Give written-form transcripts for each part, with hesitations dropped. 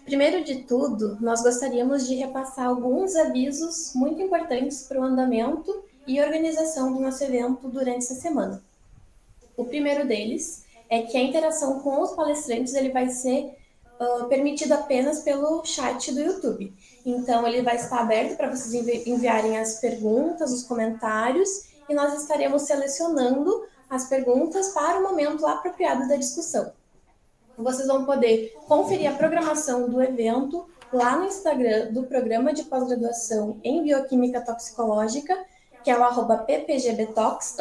Primeiro de tudo, nós gostaríamos de repassar alguns avisos muito importantes para o andamento e organização do nosso evento durante essa semana. O primeiro deles é que a interação com os palestrantes ele vai ser permitido apenas pelo chat do YouTube. Então, ele vai estar aberto para vocês enviarem as perguntas, os comentários, e nós estaremos selecionando as perguntas para o momento apropriado da discussão. Vocês vão poder conferir a programação do evento lá no Instagram do Programa de Pós-Graduação em Bioquímica Toxicológica, que é o @ppgbtox_ufsm,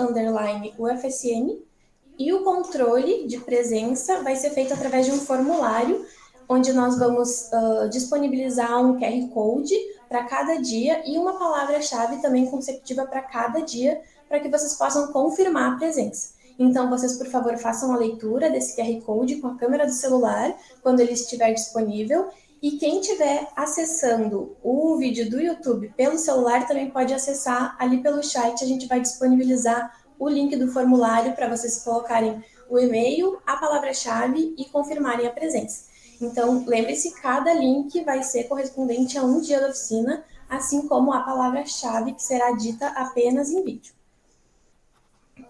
e o controle de presença vai ser feito através de um formulário, onde nós vamos disponibilizar um QR Code para cada dia e uma palavra-chave também consecutiva para cada dia, para que vocês possam confirmar a presença. Então, vocês, por favor, façam a leitura desse QR Code com a câmera do celular, quando ele estiver disponível, e quem estiver acessando o vídeo do YouTube pelo celular também pode acessar ali pelo chat, a gente vai disponibilizar o link do formulário para vocês colocarem o e-mail, a palavra-chave e confirmarem a presença. Então, lembre-se, cada link vai ser correspondente a um dia da oficina, assim como a palavra-chave que será dita apenas em vídeo.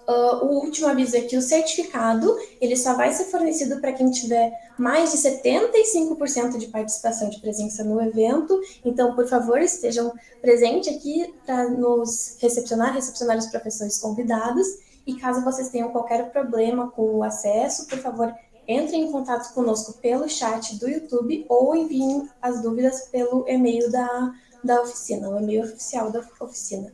O último aviso é que o certificado ele só vai ser fornecido para quem tiver mais de 75% de participação de presença no evento. Então, por favor, estejam presentes aqui para nos recepcionar os professores convidados. E caso vocês tenham qualquer problema com o acesso, por favor, entrem em contato conosco pelo chat do YouTube ou enviem as dúvidas pelo e-mail da oficina, o e-mail oficial da oficina.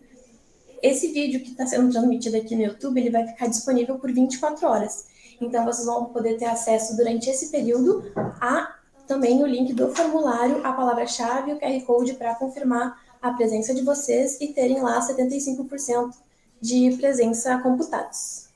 Esse vídeo que está sendo transmitido aqui no YouTube, ele vai ficar disponível por 24 horas. Então, vocês vão poder ter acesso durante esse período a também o link do formulário, a palavra-chave e o QR Code para confirmar a presença de vocês e terem lá 75% de presença computados.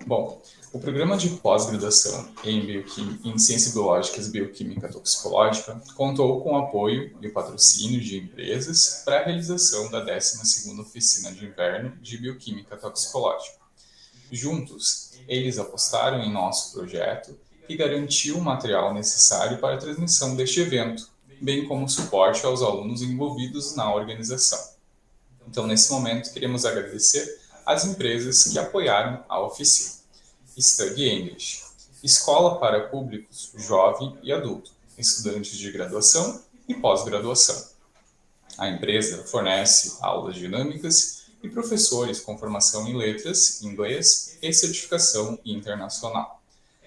Bom, o programa de pós-graduação em Ciências Biológicas e Bioquímica Toxicológica contou com o apoio e o patrocínio de empresas para a realização da 12ª Oficina de Inverno de Bioquímica Toxicológica. Juntos, eles apostaram em nosso projeto e garantiu o material necessário para a transmissão deste evento, bem como suporte aos alunos envolvidos na organização. Então, nesse momento, queremos agradecer às empresas que apoiaram a oficina. Study English, escola para públicos jovem e adulto, estudantes de graduação e pós-graduação. A empresa fornece aulas dinâmicas e professores com formação em letras, inglês e certificação internacional.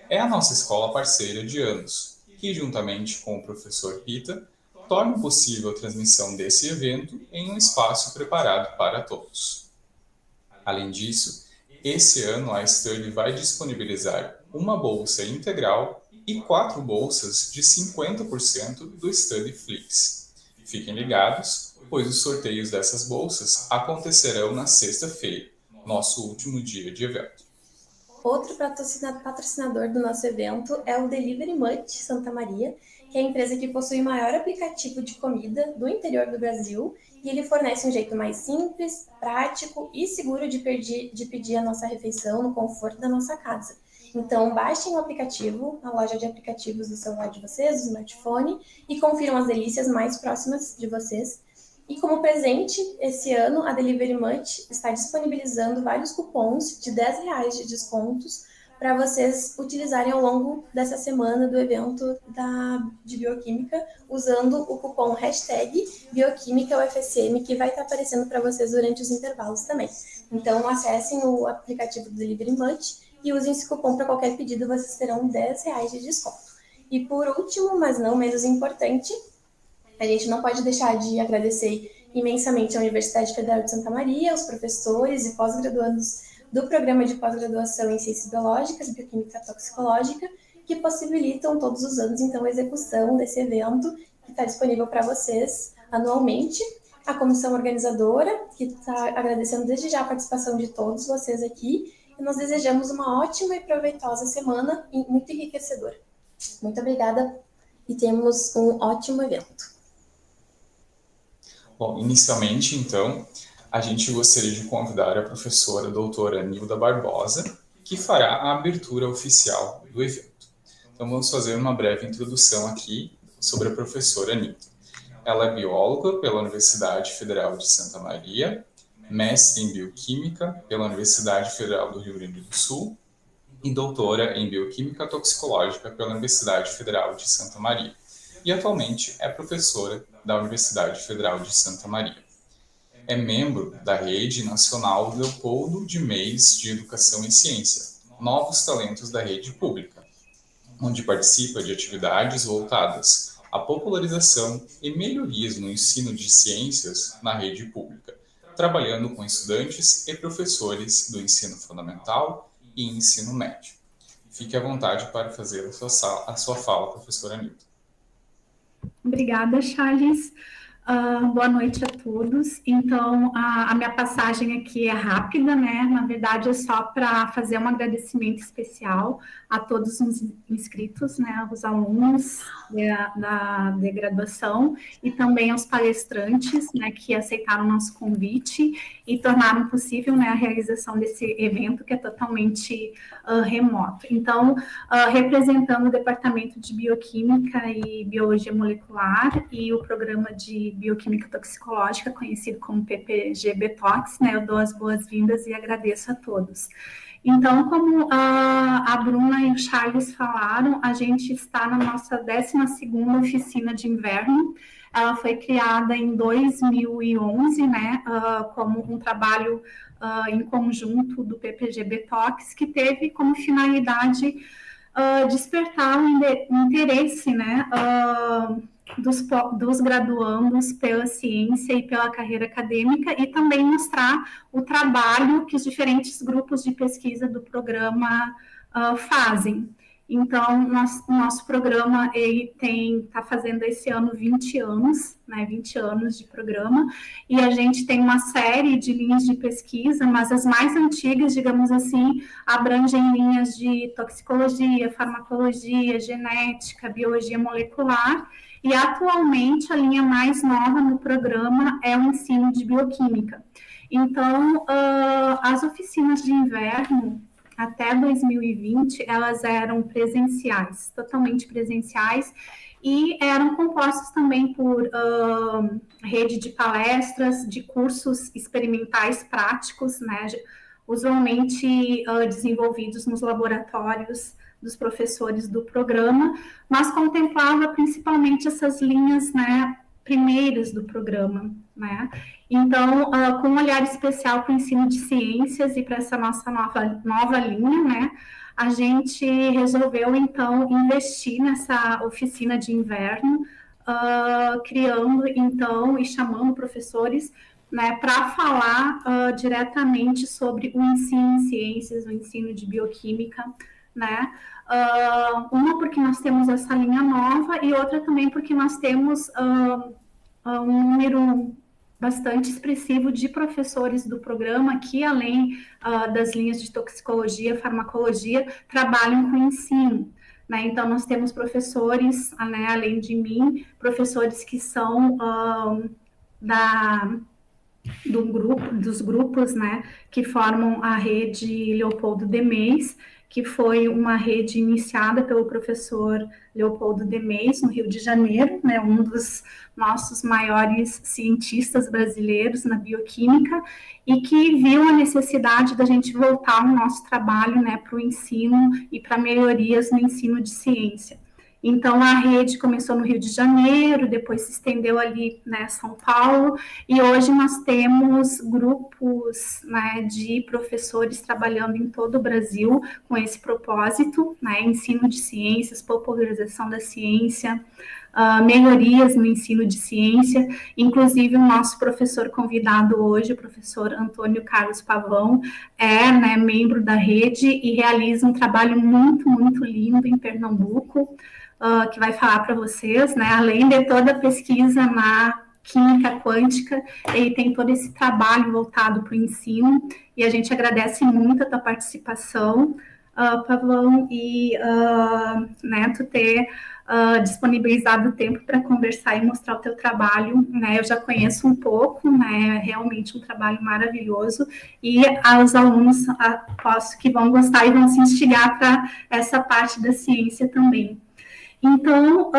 É a nossa escola parceira de anos, que juntamente com o professor Pita, torna possível a transmissão desse evento em um espaço preparado para todos. Além disso, esse ano a Study vai disponibilizar uma bolsa integral e 4 bolsas de 50% do Study Flix. Fiquem ligados, pois os sorteios dessas bolsas acontecerão na sexta-feira, nosso último dia de evento. Outro patrocinador do nosso evento é o Delivery Much Santa Maria, que é a empresa que possui o maior aplicativo de comida do interior do Brasil, e ele fornece um jeito mais simples, prático e seguro de pedir a nossa refeição no conforto da nossa casa. Então, baixem o aplicativo na loja de aplicativos do celular de vocês, do smartphone, e confiram as delícias mais próximas de vocês. E como presente, esse ano, a Delivery Much está disponibilizando vários cupons de R$10 de descontos para vocês utilizarem ao longo dessa semana do evento de Bioquímica, usando o cupom #BioquímicaUFSM, que vai estar aparecendo para vocês durante os intervalos também. Então, acessem o aplicativo do Delivery Much e usem esse cupom para qualquer pedido, vocês terão R$10 de desconto. E por último, mas não menos importante, a gente não pode deixar de agradecer imensamente à Universidade Federal de Santa Maria, aos professores e pós-graduandos do Programa de Pós-Graduação em Ciências Biológicas e Bioquímica Toxicológica, que possibilitam todos os anos, então, a execução desse evento, que está disponível para vocês anualmente. A comissão organizadora, que está agradecendo desde já a participação de todos vocês aqui, e nós desejamos uma ótima e proveitosa semana e muito enriquecedora. Muito obrigada e temos um ótimo evento. Bom, inicialmente, então, a gente gostaria de convidar a professora doutora Nilda Barbosa, que fará a abertura oficial do evento. Então, vamos fazer uma breve introdução aqui sobre a professora Anitta. Ela é bióloga pela Universidade Federal de Santa Maria, mestre em bioquímica pela Universidade Federal do Rio Grande do Sul e doutora em bioquímica toxicológica pela Universidade Federal de Santa Maria. E atualmente é professora da Universidade Federal de Santa Maria. É membro da Rede Nacional Leopoldo de Meis de Educação e Ciência, Novos Talentos da Rede Pública, onde participa de atividades voltadas à popularização e melhorias no ensino de ciências na rede pública, trabalhando com estudantes e professores do ensino fundamental e ensino médio. Fique à vontade para fazer a sua fala, professora Anitta. Obrigada, Charles. Boa noite a todos. Então, a minha passagem aqui é rápida, né? Na verdade, é só para fazer um agradecimento especial a todos os inscritos, né? Os alunos da graduação e também aos palestrantes, né? Que aceitaram o nosso convite e tornaram possível, né? A realização desse evento que é totalmente remoto. Então, representando o Departamento de Bioquímica e Biologia Molecular e o Programa de Bioquímica Toxicológica, conhecido como PPG-BTOX, né? Eu dou as boas-vindas e agradeço a todos. Então, como a Bruna e o Charles falaram, a gente está na nossa 12ª oficina de inverno. Ela foi criada em 2011, né? Como um trabalho em conjunto do PPG-BTOX, que teve como finalidade despertar o interesse, né? Dos graduandos pela ciência e pela carreira acadêmica e também mostrar o trabalho que os diferentes grupos de pesquisa do programa fazem. Então, o nosso programa está fazendo esse ano 20 anos, né, 20 anos de programa, e a gente tem uma série de linhas de pesquisa, mas as mais antigas, digamos assim, abrangem linhas de toxicologia, farmacologia, genética, biologia molecular, e atualmente a linha mais nova no programa é o ensino de bioquímica. Então, as oficinas de inverno, até 2020, elas eram presenciais, totalmente presenciais, e eram compostas também por rede de palestras, de cursos experimentais práticos, né, usualmente desenvolvidos nos laboratórios dos professores do programa, mas contemplava principalmente essas linhas, né, primeiras do programa, né? Então, com um olhar especial para o ensino de ciências e para essa nossa nova linha, né, a gente resolveu, então, investir nessa oficina de inverno, criando, então, e chamando professores, né, para falar diretamente sobre o ensino em ciências, o ensino de bioquímica, né? Uma porque nós temos essa linha nova e outra também porque nós temos um número bastante expressivo de professores do programa que, além das linhas de toxicologia, farmacologia, trabalham com ensino. Né? Então, nós temos professores, né, além de mim, professores que são dos grupos, né, que formam a rede Leopoldo de Meis, que foi uma rede iniciada pelo professor Leopoldo de Meis, no Rio de Janeiro, né, um dos nossos maiores cientistas brasileiros na bioquímica, e que viu a necessidade da gente voltar o nosso trabalho, né, para o ensino e para melhorias no ensino de ciência. Então, a rede começou no Rio de Janeiro, depois se estendeu ali, né, São Paulo, e hoje nós temos grupos, né, de professores trabalhando em todo o Brasil com esse propósito, né, ensino de ciências, popularização da ciência, melhorias no ensino de ciência. Inclusive, o nosso professor convidado hoje, o professor Antônio Carlos Pavão, né, membro da rede e realiza um trabalho muito, muito lindo em Pernambuco, que vai falar para vocês, né, além de toda a pesquisa na química quântica, ele tem todo esse trabalho voltado para o ensino, e a gente agradece muito a tua participação, Pavão, e né, tu ter disponibilizado o tempo para conversar e mostrar o teu trabalho, né? Eu já conheço um pouco, né? É realmente um trabalho maravilhoso, e os alunos aposto que vão gostar e vão se instigar para essa parte da ciência também. Então,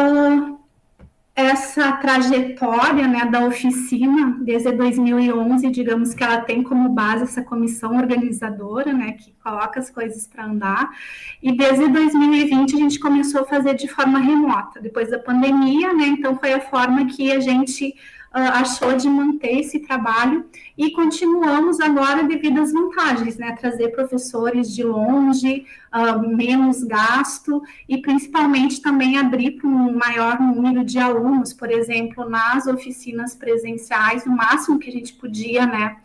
essa trajetória, né, da oficina, desde 2011, digamos que ela tem como base essa comissão organizadora, né, que coloca as coisas para andar, e desde 2020 a gente começou a fazer de forma remota, depois da pandemia, né, então foi a forma que a gente achou de manter esse trabalho, e continuamos agora devido às vantagens, né, trazer professores de longe, menos gasto, e principalmente também abrir para um maior número de alunos, por exemplo, nas oficinas presenciais, o máximo que a gente podia, né,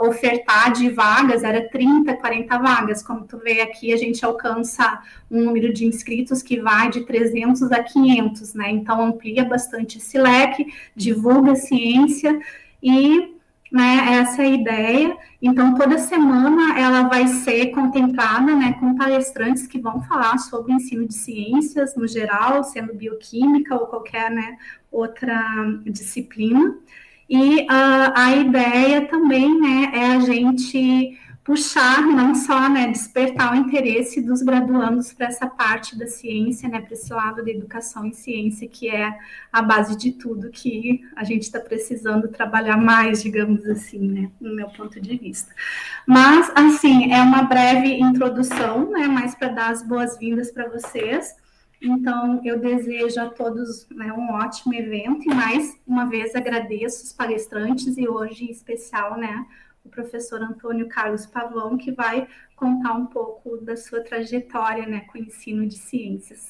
ofertar de vagas era 30, 40 vagas. Como tu vê aqui, a gente alcança um número de inscritos que vai de 300 a 500, né? Então, amplia bastante esse leque, divulga a ciência e, né, essa é a ideia. Então, toda semana ela vai ser contemplada, né, com palestrantes que vão falar sobre o ensino de ciências no geral, sendo bioquímica ou qualquer, né, outra disciplina. E a ideia também, né, é a gente puxar, não só, né, despertar o interesse dos graduandos para essa parte da ciência, né, para esse lado da educação em ciência, que é a base de tudo que a gente está precisando trabalhar mais, digamos assim, né, no meu ponto de vista. Mas, assim, é uma breve introdução, né, mais para dar as boas-vindas para vocês. Então, eu desejo a todos, né, um ótimo evento, e mais uma vez agradeço os palestrantes, e hoje em especial, né, o professor Antônio Carlos Pavão, que vai contar um pouco da sua trajetória, né, com o ensino de ciências,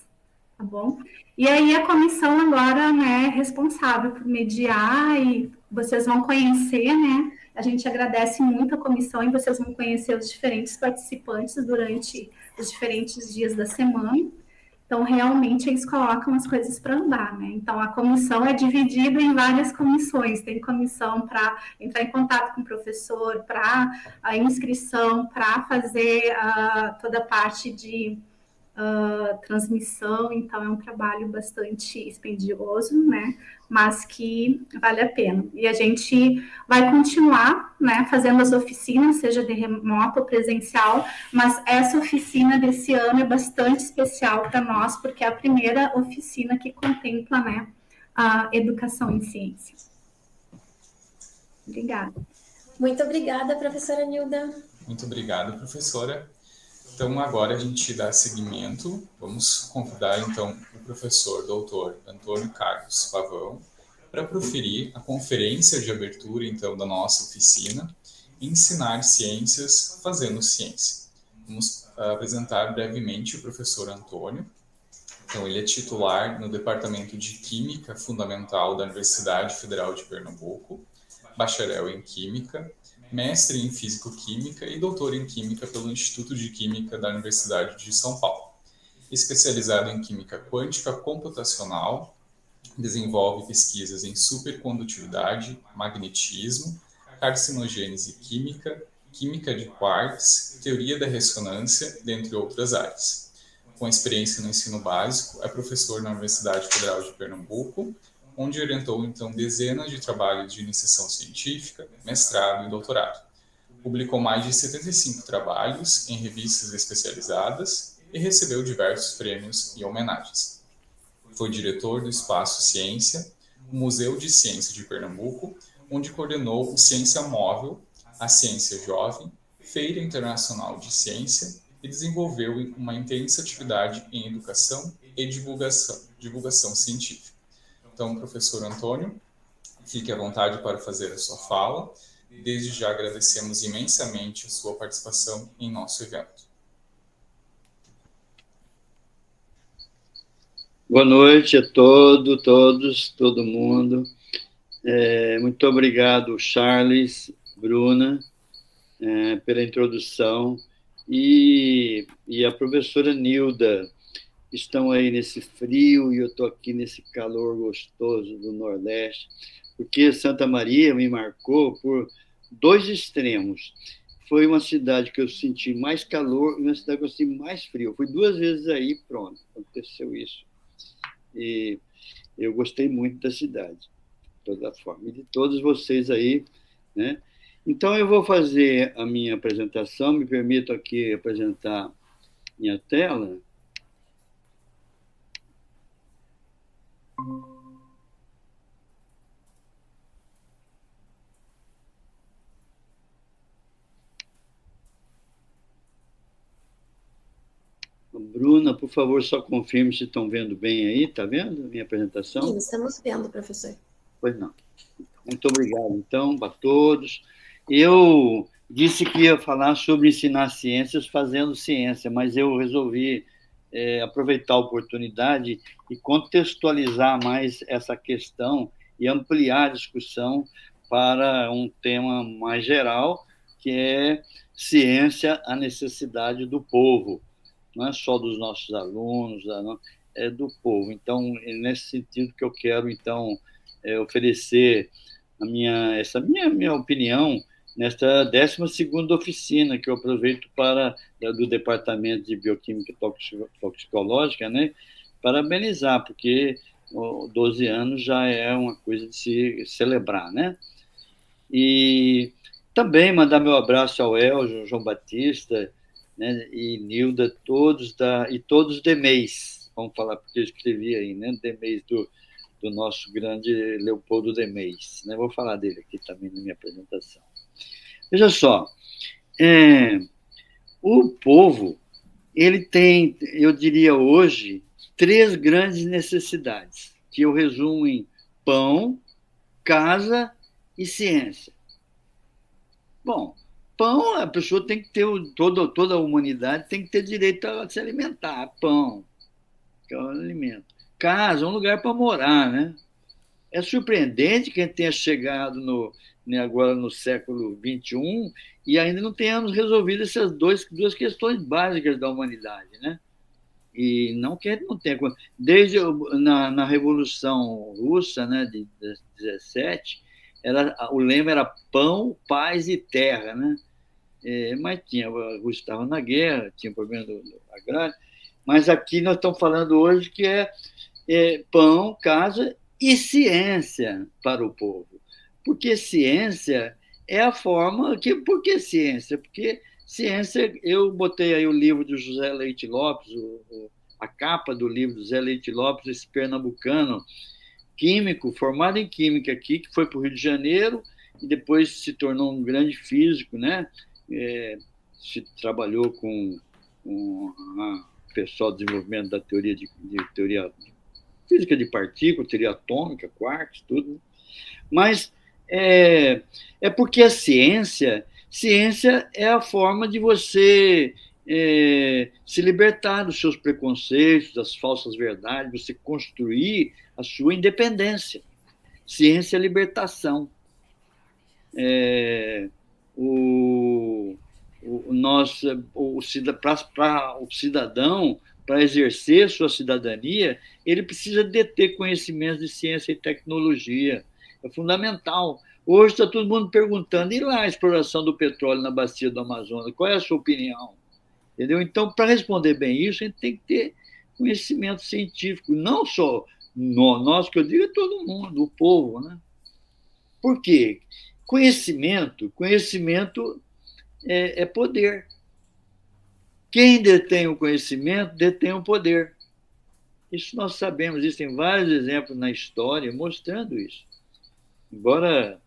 tá bom? E aí a comissão agora, né, responsável por mediar, e vocês vão conhecer, né, a gente agradece muito a comissão, e vocês vão conhecer os diferentes participantes durante os diferentes dias da semana. Então, realmente, eles colocam as coisas para andar, né? Então, a comissão é dividida em várias comissões. Tem comissão para entrar em contato com o professor, para a inscrição, para fazer toda a parte de transmissão. Então, é um trabalho bastante expendioso, né? Mas que vale a pena. E a gente vai continuar, né, fazendo as oficinas, seja de remoto ou presencial, mas essa oficina desse ano é bastante especial para nós, porque é a primeira oficina que contempla, né, a educação em ciência. Obrigada. Muito obrigada, professora Nilda. Muito obrigado, professora. Então, agora a gente dá seguimento. Vamos convidar, então, o professor doutor Antônio Carlos Pavão para proferir a conferência de abertura, então, da nossa oficina, Ensinar Ciências Fazendo Ciência. Vamos apresentar brevemente o professor Antônio. Então, ele é titular no Departamento de Química Fundamental da Universidade Federal de Pernambuco, bacharel em Química, mestre em Físico-Química e doutor em Química pelo Instituto de Química da Universidade de São Paulo. Especializado em Química Quântica Computacional, desenvolve pesquisas em supercondutividade, magnetismo, carcinogênese química, química de quarks, teoria da ressonância, dentre outras áreas. Com experiência no ensino básico, é professor na Universidade Federal de Pernambuco, onde orientou, então, dezenas de trabalhos de iniciação científica, mestrado e doutorado. Publicou mais de 75 trabalhos em revistas especializadas e recebeu diversos prêmios e homenagens. Foi diretor do Espaço Ciência, o Museu de Ciência de Pernambuco, onde coordenou o Ciência Móvel, a Ciência Jovem, Feira Internacional de Ciência, e desenvolveu uma intensa atividade em educação e divulgação científica. Então, professor Antônio, fique à vontade para fazer a sua fala. Desde já agradecemos imensamente a sua participação em nosso evento. Boa noite a todo mundo. Muito obrigado, Charles, Bruna, pela introdução, e a professora Nilda. Estão aí nesse frio e eu estou aqui nesse calor gostoso do Nordeste, porque Santa Maria me marcou por dois extremos, foi uma cidade que eu senti mais calor e uma cidade que eu senti mais frio. Eu fui 2 vezes aí, pronto, aconteceu isso. E eu gostei muito da cidade, de toda forma, e de todos vocês aí, né? Então, eu vou fazer a minha apresentação, me permito aqui apresentar minha tela. Bruna, por favor, só confirme se estão vendo bem aí, está vendo a minha apresentação? Sim, estamos vendo, professor. Pois não. Muito obrigado, então, para todos. Eu disse que ia falar sobre ensinar ciências fazendo ciência, mas eu resolvi aproveitar a oportunidade e contextualizar mais essa questão e ampliar a discussão para um tema mais geral, que é ciência, a necessidade do povo. Não é só dos nossos alunos, é do povo. Então, é nesse sentido que eu quero, então, oferecer essa minha opinião nesta 12ª oficina, que eu aproveito do Departamento de Bioquímica Toxicológica, né, parabenizar, porque 12 anos já é uma coisa de se celebrar, né? E também mandar meu abraço ao Eljo, João Batista, né, e Nilda, todos Demeis, vamos falar, porque eu escrevi aí, né, Demeis do nosso grande Leopoldo Demeis, né? Vou falar dele aqui também na minha apresentação. Veja só, o povo, ele tem, eu diria hoje, 3 grandes necessidades, que eu resumo em pão, casa e ciência. Bom, pão, a pessoa tem que ter, toda a humanidade tem que ter direito a se alimentar, pão, que é um alimento. Casa, um lugar para morar, né? É surpreendente que a gente tenha chegado agora no século XXI e ainda não tenhamos resolvido essas duas questões básicas da humanidade, né? E não que a gente não tenha. Desde na Revolução Russa, né, de 17, o lema era pão, paz e terra, né? Mas a Rússia estava na guerra, tinha o problema do agrário, mas aqui nós estamos falando hoje que é pão, casa e ciência para o povo. Porque ciência é a forma... Por que ciência? Porque ciência... Eu botei aí o livro do José Leite Lopes, a capa do livro do José Leite Lopes, esse pernambucano, químico, formado em química aqui, que foi para o Rio de Janeiro e depois se tornou um grande físico, né? Se trabalhou com o pessoal do desenvolvimento da teoria física de partículas, teoria atômica, quarks, tudo. Mas é porque a ciência é a forma de você se libertar dos seus preconceitos, das falsas verdades, você construir a sua independência. Ciência é libertação. Para o cidadão, para exercer sua cidadania, ele precisa ter conhecimentos de ciência e tecnologia. É fundamental. Hoje está todo mundo perguntando, e lá a exploração do petróleo na bacia do Amazonas? Qual é a sua opinião? Entendeu? Então, para responder bem isso, a gente tem que ter conhecimento científico, não só nós, que eu digo, é todo mundo, o povo, né? Por quê? Conhecimento é poder. Quem detém o conhecimento detém o poder. Isso nós sabemos, existem vários exemplos na história mostrando isso. Embora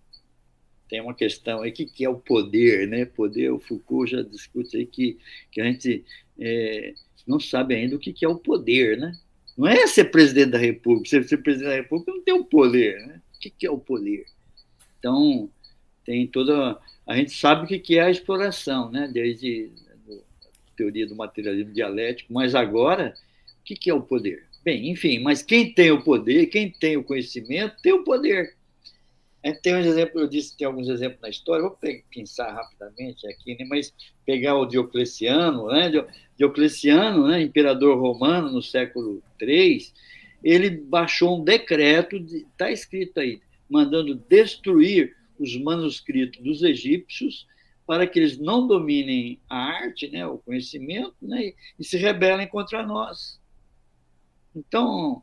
tenha uma questão aí, o que é o poder, né? Poder, o Foucault já discute aí que a gente não sabe ainda o que é o poder, né? Não é ser presidente da República. Ser presidente da República não tem o poder, né? O que é o poder? Então, tem toda... A gente sabe o que é a exploração, né? Desde a teoria do materialismo dialético, mas agora, o que é o poder? Bem, enfim, mas quem tem o poder, quem tem o conhecimento, tem o poder. A gente tem uns exemplos, eu disse que tem alguns exemplos na história, vou pensar rapidamente aqui, né? Mas pegar o Diocleciano, né? Diocleciano, né? Imperador romano no século III, ele baixou um decreto, está escrito aí, mandando destruir os manuscritos dos egípcios para que eles não dominem a arte, né, o conhecimento, né, e se rebelem contra nós. Então,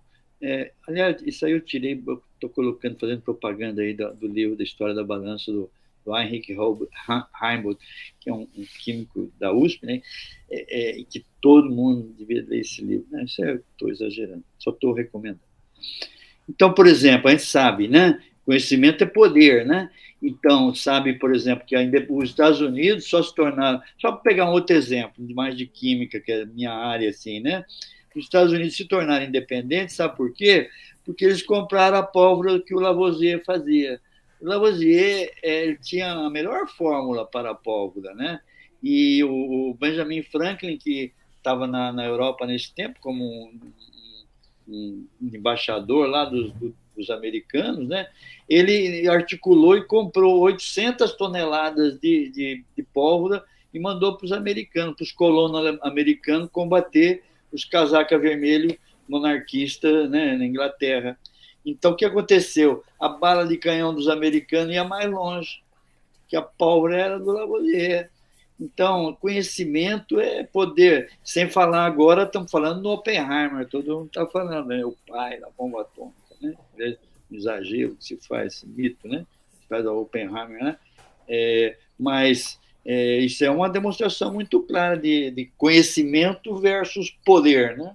aliás, isso aí eu tirei, estou colocando, fazendo propaganda aí do livro da História da Balança do Heinrich Heimbold, que é um químico da USP, né, que todo mundo devia ler esse livro. Né? Isso eu estou exagerando, só estou recomendando. Então, por exemplo, a gente sabe, né, conhecimento é poder, né? Então, sabe, por exemplo, que os Estados Unidos só se tornaram... Só para pegar um outro exemplo, mais de química, que é a minha área, assim, né? Os Estados Unidos se tornaram independentes, sabe por quê? Porque eles compraram a pólvora que o Lavoisier fazia. O Lavoisier ele tinha a melhor fórmula para a pólvora, né? E o Benjamin Franklin, que estava na Europa nesse tempo, como um embaixador lá dos americanos, né? Ele articulou e comprou 800 toneladas de pólvora e mandou para os americanos, para os colonos americanos combater os casaca vermelho monarquistas, né, na Inglaterra. Então, o que aconteceu? A bala de canhão dos americanos ia mais longe, que a pólvora era do Lavoisier. Então, conhecimento é poder. Sem falar agora, estamos falando do Oppenheimer, todo mundo está falando, né? O pai da bomba atômica, né? Exagero que se faz, esse mito, né? Se faz a Oppenheimer, né? Mas isso é uma demonstração muito clara de conhecimento versus poder, né?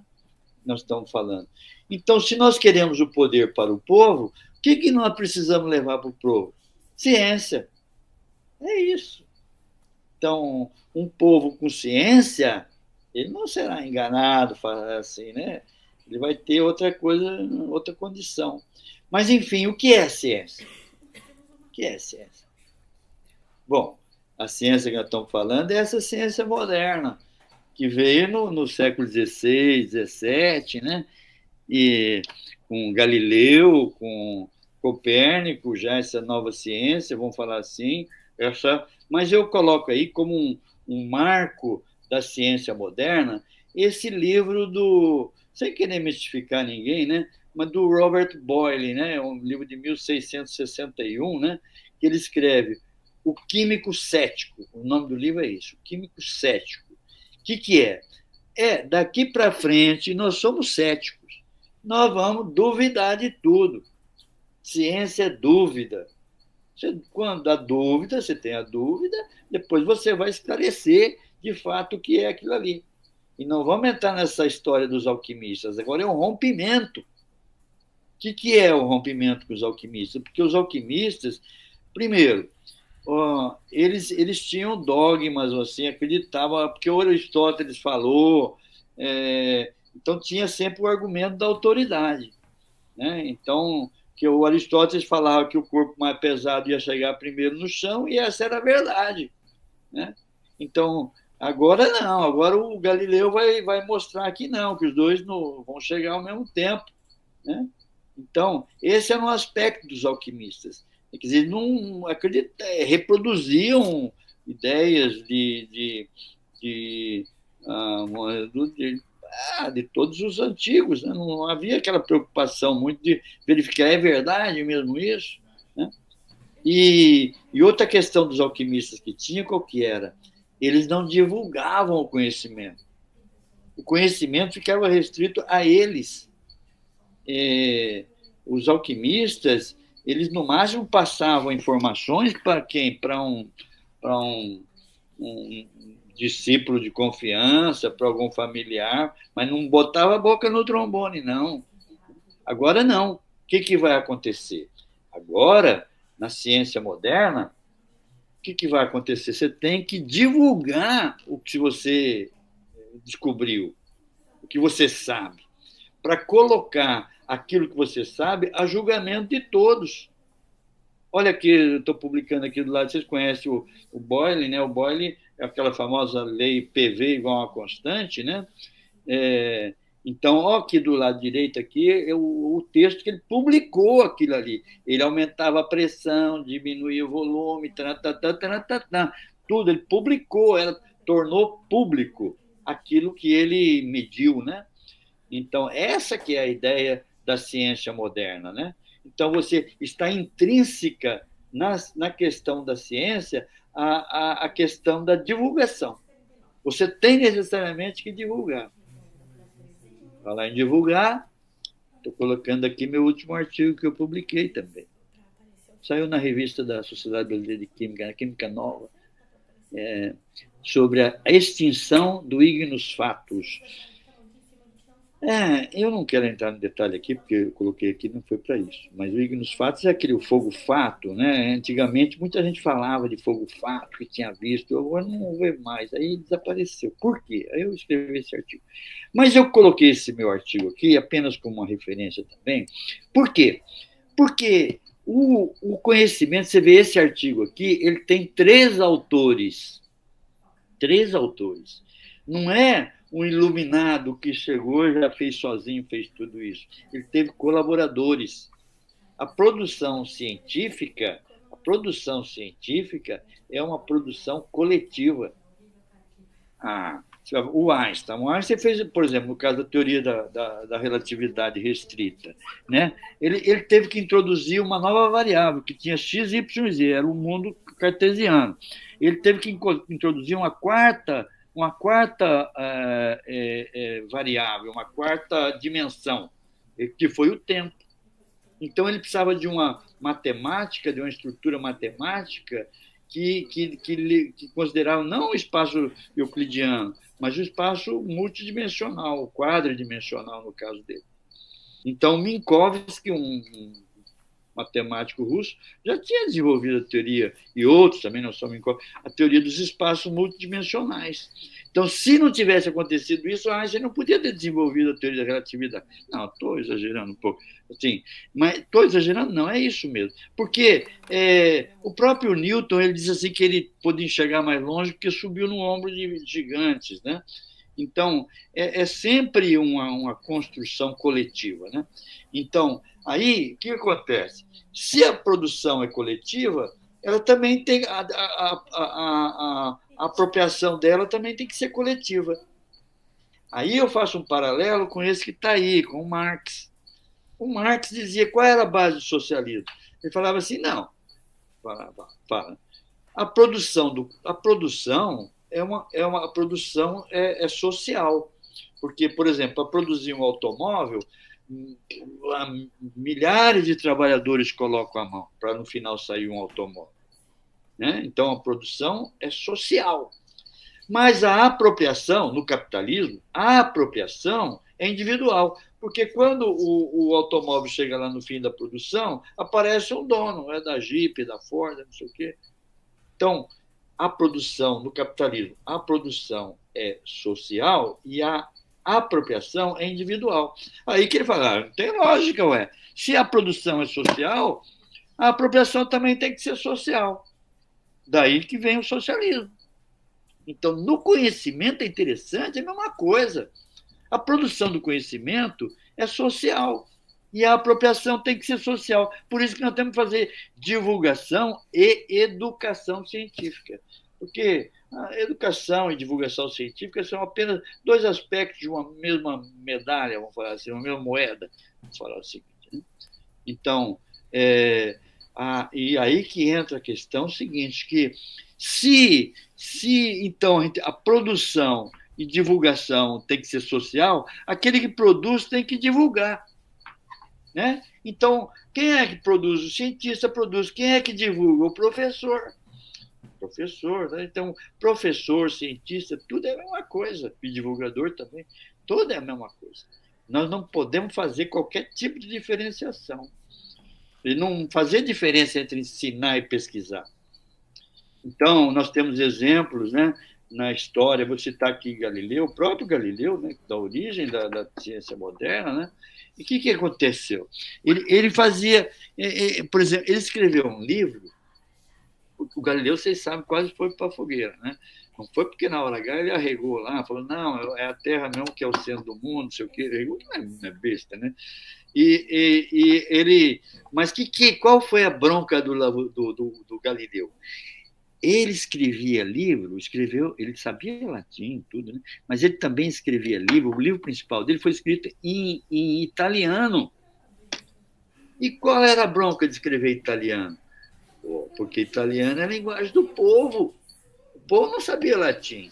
Nós estamos falando. Então, se nós queremos o poder para o povo, o que nós precisamos levar para o povo? Ciência. É isso. Então, um povo com ciência, ele não será enganado, assim, né? Ele vai ter outra coisa, outra condição. Mas, enfim, o que é ciência? O que é ciência? Bom, a ciência que nós estamos falando é essa ciência moderna, que veio no século XVI, XVII, né? E com Galileu, com Copérnico, já essa nova ciência, vamos falar assim, mas eu coloco aí como um marco da ciência moderna esse livro sem querer mistificar ninguém, né? Mas do Robert Boyle, né? Um livro de 1661, né? Que ele escreve O Químico Cético. O nome do livro é isso, O Químico Cético. O que é? Daqui para frente nós somos céticos. Nós vamos duvidar de tudo. Ciência é dúvida. Quando há dúvida, você tem a dúvida, depois você vai esclarecer de fato o que é aquilo ali. E não vamos entrar nessa história dos alquimistas. Agora é um rompimento. O que é o rompimento com os alquimistas? Porque os alquimistas, primeiro, eles tinham dogmas, assim, acreditavam, porque o Aristóteles falou, então tinha sempre o argumento da autoridade, né? Então, que o Aristóteles falava que o corpo mais pesado ia chegar primeiro no chão, e essa era a verdade, né? Então, agora não, agora o Galileu vai mostrar que não, que os dois não vão chegar ao mesmo tempo, né? Então, esse era um aspecto dos alquimistas. Quer dizer, não reproduziam ideias de todos os antigos, né? Não havia aquela preocupação muito de verificar, é verdade mesmo isso? Né? E outra questão dos alquimistas que tinha, qual que era? Eles não divulgavam o conhecimento. O conhecimento ficava restrito a eles. Os alquimistas, eles no máximo passavam informações para quem? Para um discípulo de confiança, para algum familiar, mas não botava a boca no trombone, não. Agora não. O que vai acontecer? Agora, na ciência moderna, o que vai acontecer? Você tem que divulgar o que você descobriu, o que você sabe, para colocar aquilo que você sabe a julgamento de todos. Olha aqui, eu estou publicando aqui do lado, vocês conhecem o Boyle, né? O Boyle é aquela famosa lei PV igual a uma constante, né? Então, ó, aqui do lado direito aqui é o texto que ele publicou aquilo ali. Ele aumentava a pressão, diminuía o volume, tudo. Ele publicou, tornou público aquilo que ele mediu, né? Então, essa que é a ideia da ciência moderna, né? Então, você está intrínseca na questão da ciência a questão da divulgação. Você tem necessariamente que divulgar. Falar em divulgar, estou colocando aqui meu último artigo que eu publiquei também. Saiu na revista da Sociedade Brasileira de Química, na Química Nova, sobre a extinção do Ignis Fatuus. Eu não quero entrar no detalhe aqui, porque eu coloquei aqui, não foi para isso. Mas o Ignis Fatuus é aquele fogo-fato, né? Antigamente, muita gente falava de fogo-fato, que tinha visto, agora não vê mais, aí desapareceu. Por quê? Aí eu escrevi esse artigo. Mas eu coloquei esse meu artigo aqui apenas como uma referência também. Por quê? Porque o conhecimento, você vê esse artigo aqui, ele tem 3 autores. 3 autores. Não é um iluminado que chegou, já fez sozinho, fez tudo isso. Ele teve colaboradores. A produção científica é uma produção coletiva. O Einstein fez, por exemplo, no caso da teoria da relatividade restrita, né? Ele teve que introduzir uma nova variável, que tinha x, y e z, era um mundo cartesiano. Ele teve que introduzir uma quarta variável, uma quarta dimensão, que foi o tempo. Então, ele precisava de uma matemática, de uma estrutura matemática que considerava não o espaço euclidiano, mas o espaço multidimensional, quadridimensional, no caso dele. Então, Minkowski, um matemático russo, já tinha desenvolvido a teoria, e outros também, não só Minkowski, a teoria dos espaços multidimensionais. Então, se não tivesse acontecido isso, Einstein não podia ter desenvolvido a teoria da relatividade. Não, estou exagerando um pouco. Assim, mas estou exagerando? Não, é isso mesmo. Porque o próprio Newton, ele diz assim que ele podia enxergar mais longe porque subiu no ombro de gigantes, né? Então, é sempre uma construção coletiva, né? Então, aí, o que acontece? Se a produção é coletiva, ela também tem a apropriação dela também tem que ser coletiva. Aí eu faço um paralelo com esse que está aí, com o Marx. O Marx dizia qual era a base do socialismo. Ele falava assim, não, a produção é produção social. Porque, por exemplo, para produzir um automóvel, milhares de trabalhadores colocam a mão para no final sair um automóvel. Né? Então, a produção é social. Mas a apropriação, no capitalismo, a apropriação é individual. Porque quando o automóvel chega lá no fim da produção, aparece um dono, é da Jeep, da Ford, não sei o quê. Então, a produção, no capitalismo, a produção é social e a apropriação é individual. Aí que ele fala, não tem lógica, ué. Se a produção é social, a apropriação também tem que ser social. Daí que vem o socialismo. Então, no conhecimento é interessante, é a mesma coisa. A produção do conhecimento é social e a apropriação tem que ser social. Por isso que nós temos que fazer divulgação e educação científica. Porque a educação e divulgação científica são apenas 2 aspectos de uma mesma medalha, vamos falar assim, uma mesma moeda, vamos falar assim. Então, e aí que entra a questão seguinte, que se então a produção e divulgação tem que ser social, aquele que produz tem que divulgar. Né? Então, quem é que produz? O cientista produz. Quem é que divulga? O professor. Né? Então, professor, cientista, tudo é a mesma coisa. E divulgador também, tudo é a mesma coisa. Nós não podemos fazer qualquer tipo de diferenciação. E não fazer diferença entre ensinar e pesquisar. Então, nós temos exemplos, né, na história, vou citar aqui Galileu, o próprio Galileu, né, da origem da ciência moderna, né? E o que aconteceu? Ele fazia, por exemplo, ele escreveu um livro, o Galileu, vocês sabem, quase foi para a fogueira, né? Não foi porque na hora H ele arregou lá, falou, não, é a Terra mesmo que é o centro do mundo, não sei o quê, arregou, não é besta, né? Mas qual foi a bronca do Galileu? Ele escrevia livro, ele sabia latim, tudo, né? Mas ele também escrevia livro. O livro principal dele foi escrito em italiano. E qual era a bronca de escrever italiano? porque italiano é a linguagem do povo. O povo não sabia latim.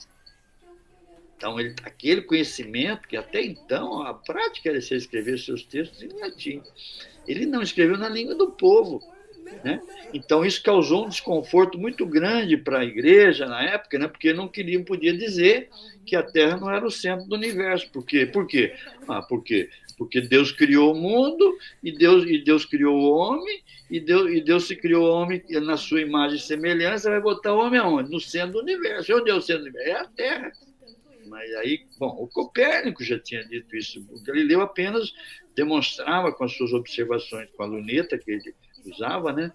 Então, aquele conhecimento, que até então a prática era você escrever seus textos em latim. Ele não escreveu na língua do povo. Né? Então, isso causou um desconforto muito grande para a igreja na época, né? Porque não podia dizer que a Terra não era o centro do universo. Por quê? Porque Deus criou o mundo, e Deus criou o homem, e Deus se criou o homem na sua imagem e semelhança, vai botar o homem aonde? No centro do universo. Onde é o centro do universo? É a Terra. Mas aí, o Copérnico já tinha dito isso. O Galileu apenas demonstrava com as suas observações com a luneta que ele usava, né?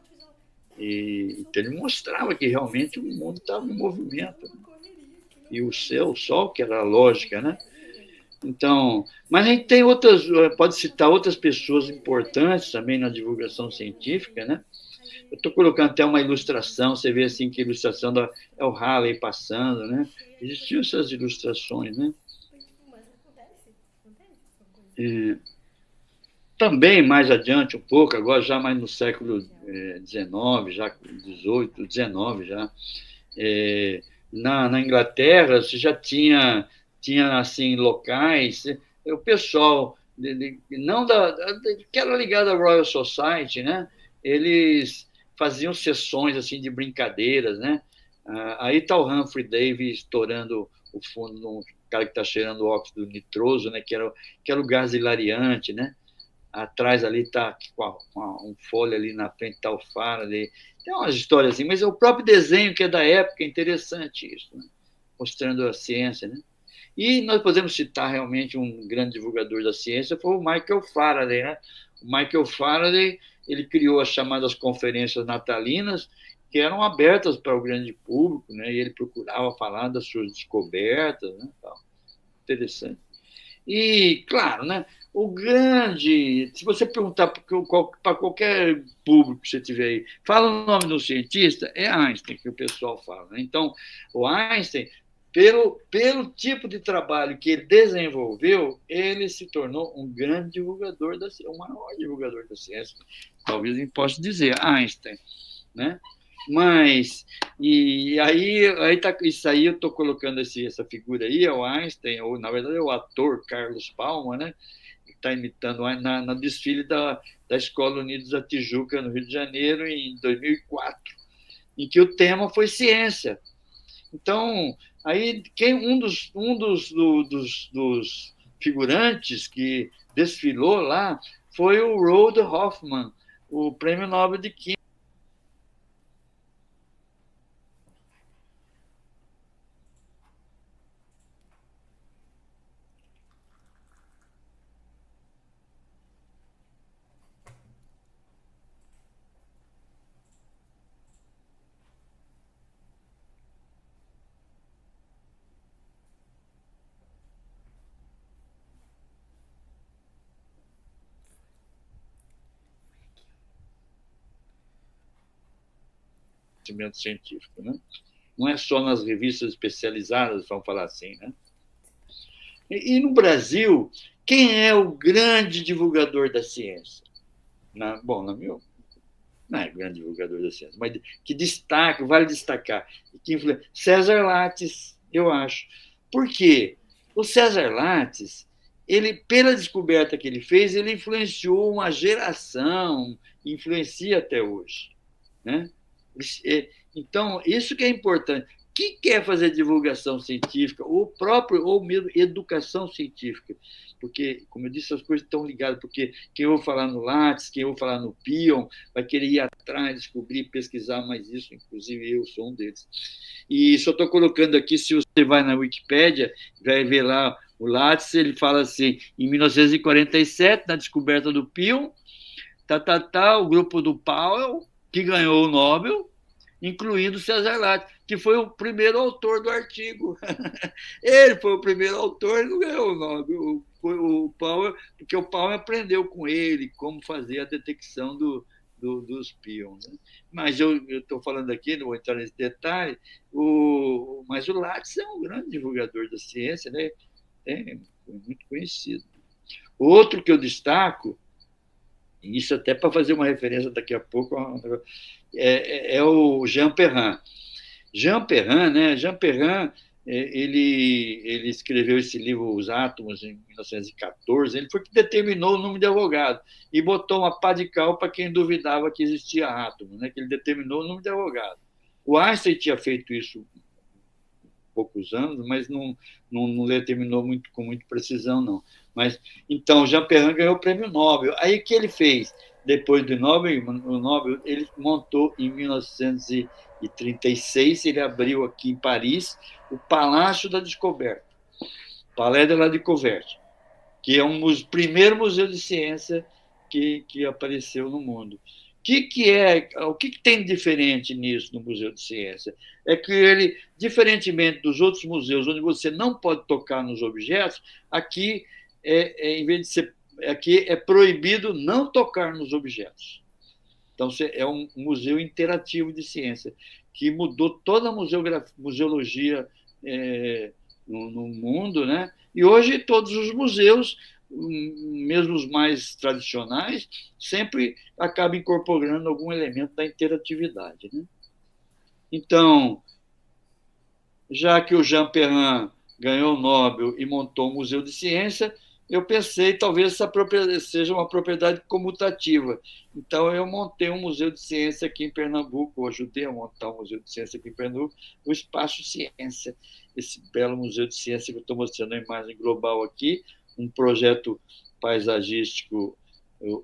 Então ele mostrava que realmente o mundo estava em movimento. Né? E o sol, que era a lógica, né? Então, mas a gente tem pode citar outras pessoas importantes também na divulgação científica, né? Eu estou colocando até uma ilustração, você vê assim que a ilustração é o Halley passando, né? Existiam essas ilustrações, né? Também mais adiante um pouco, agora já mais no século XIX, já XVIII, XIX já, na Inglaterra você já tinha assim locais, o pessoal não que era ligado à Royal Society, né? Eles faziam sessões assim de brincadeiras, né? Aí está o Humphrey Davy estourando o fundo num cara que está cheirando óxido nitroso, né? Que era o gás hilariante, né? Atrás ali está um folha ali na frente está o Faraday. Tem umas histórias assim, mas é o próprio desenho que é da época, é interessante isso, né? Mostrando a ciência, né? E nós podemos citar realmente um grande divulgador da ciência, foi o Michael Faraday, né? O Michael Faraday, ele criou as chamadas conferências natalinas, que eram abertas para o grande público, né? E ele procurava falar das suas descobertas, né? Interessante. E, claro, né? Se você perguntar para qualquer público que você tiver aí, fala o nome do cientista, é Einstein que o pessoal fala. Né? Então, o Einstein, pelo tipo de trabalho que ele desenvolveu, ele se tornou um grande divulgador da ciência, o maior divulgador da ciência. Talvez a gente possa dizer, Einstein, né? Mas, isso aí eu estou colocando essa figura aí, é o Einstein, ou na verdade é o ator Carlos Palma, né? Que está imitando na desfile da Escola Unidos da Tijuca, no Rio de Janeiro, em 2004, em que o tema foi ciência. Então, aí um dos figurantes que desfilou lá foi o Roald Hoffmann, o Prêmio Nobel de Química. Científico, né? Não é só nas revistas especializadas, vamos falar assim, né? E no Brasil, quem é o grande divulgador da ciência? Não é grande divulgador da ciência, mas que destaca, vale destacar, César Lattes, eu acho. Por quê? O César Lattes, pela descoberta que ele fez, ele influenciou uma geração, influencia até hoje, né? Então, isso que é importante. Quem quer fazer divulgação científica, ou mesmo educação científica? Porque, como eu disse, as coisas estão ligadas, porque quem eu vou falar no Lattes, quem eu vou falar no Pion, vai querer ir atrás, descobrir, pesquisar mais isso, inclusive eu sou um deles. E só estou colocando aqui, se você vai na Wikipédia, vai ver lá o Lattes, ele fala assim, em 1947, na descoberta do Pion, o grupo do Powell, que ganhou o Nobel, incluindo César Lattes, que foi o primeiro autor do artigo. Ele foi o primeiro autor e não ganhou o Nobel. Foi o Powell, porque o Powell aprendeu com ele como fazer a detecção dos pions. Né? Mas eu estou falando aqui, não vou entrar nesse detalhe, mas o Lattes é um grande divulgador da ciência, né? É muito conhecido. Outro que eu destaco Isso até para fazer uma referência daqui a pouco, é o Jean Perrin. Jean Perrin, né? Jean Perrin, ele escreveu esse livro, Os Átomos, em 1914. Ele foi que determinou o número de advogados e botou uma pá de cal para quem duvidava que existia átomo, né? Que ele determinou o número de advogados. O Einstein tinha feito isso poucos anos, mas não determinou com muita precisão, não. Mas, então, Jean Perrin ganhou o prêmio Nobel. Aí, o que ele fez? Depois do Nobel, ele montou, em 1936, ele abriu aqui em Paris o Palácio da Descoberta, Palais de la Découverte, que é primeiro museu de ciência que apareceu no mundo. O que tem de diferente nisso no Museu de Ciência? É que ele, diferentemente dos outros museus, onde você não pode tocar nos objetos, aqui, em vez de ser, aqui é proibido não tocar nos objetos. Então, é um museu interativo de ciência, que mudou toda a museologia no mundo, né? E hoje todos os museus, mesmo os mais tradicionais, sempre acabam incorporando algum elemento da interatividade, né? Então, já que o Jean Perrin ganhou o Nobel e montou um museu de ciência, eu pensei talvez essa seja uma propriedade comutativa. Então, eu montei um museu de ciência aqui em Pernambuco, eu ajudei a montar um museu de ciência aqui em Pernambuco, o Espaço Ciência, esse belo museu de ciência que eu estou mostrando a imagem global aqui, um projeto paisagístico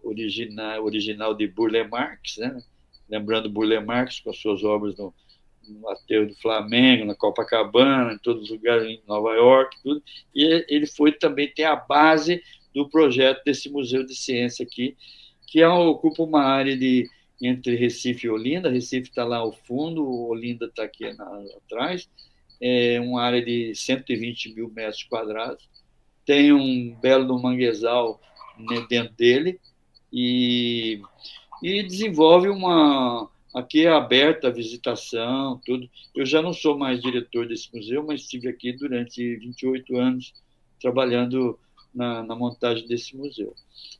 original de Burle Marx, né? Lembrando Burle Marx com as suas obras no Aterro do Flamengo, na Copacabana, em todos os lugares, em Nova York, tudo. E ele tem a base do projeto desse Museu de Ciência aqui, que ocupa uma área entre Recife e Olinda. Recife está lá ao fundo, Olinda está aqui atrás, é uma área de 120 mil metros quadrados, tem um belo manguezal, né, dentro dele, e desenvolve aqui é aberta a visitação, tudo. Eu já não sou mais diretor desse museu, mas estive aqui durante 28 anos trabalhando na montagem desse museu.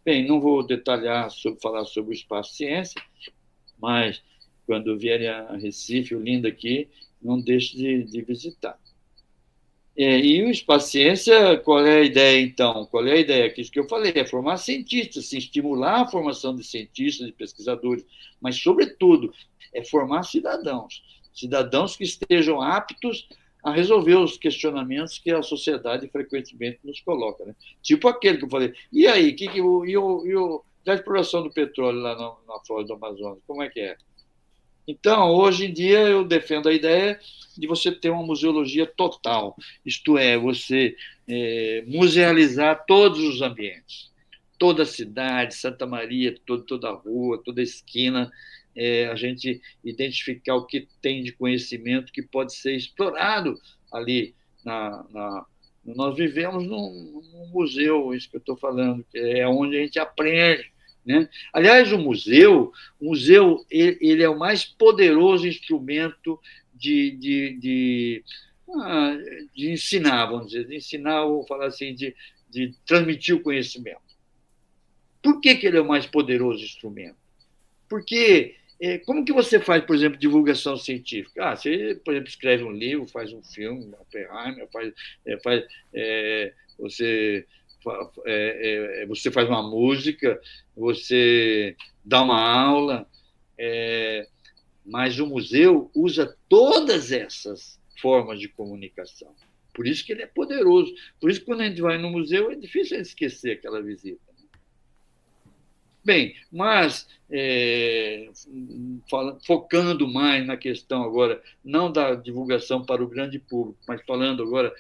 Bem, não vou detalhar falar sobre o Espaço Ciência, mas quando vierem a Recife, Olinda aqui, não deixe de visitar. E o Espaço Ciência, qual é a ideia, então? Qual é a ideia? Isso que eu falei, é formar cientistas, estimular a formação de cientistas, de pesquisadores, mas, sobretudo, é formar cidadãos que estejam aptos a resolver os questionamentos que a sociedade frequentemente nos coloca, né? Tipo aquele que eu falei, e aí, da exploração do petróleo lá na Flórida do Amazonas, como é que é? Então, hoje em dia, eu defendo a ideia de você ter uma museologia total, isto é, você musealizar todos os ambientes, toda a cidade, Santa Maria, toda a rua, toda a esquina, a gente identificar o que tem de conhecimento que pode ser explorado ali. Nós vivemos num museu, isso que eu estou falando, que é onde a gente aprende, né? Aliás, o museu ele é o mais poderoso instrumento de ensinar, vamos dizer, vou falar assim, de transmitir o conhecimento. Por que ele é o mais poderoso instrumento? Porque como que você faz, por exemplo, divulgação científica? Você, por exemplo, escreve um livro, faz um filme, Oppenheimer, você faz uma música, você dá uma aula, mas o museu usa todas essas formas de comunicação. Por isso que ele é poderoso. Por isso que quando a gente vai no museu é difícil esquecer aquela visita. Bem, mas focando mais na questão agora, não da divulgação para o grande público, mas falando agora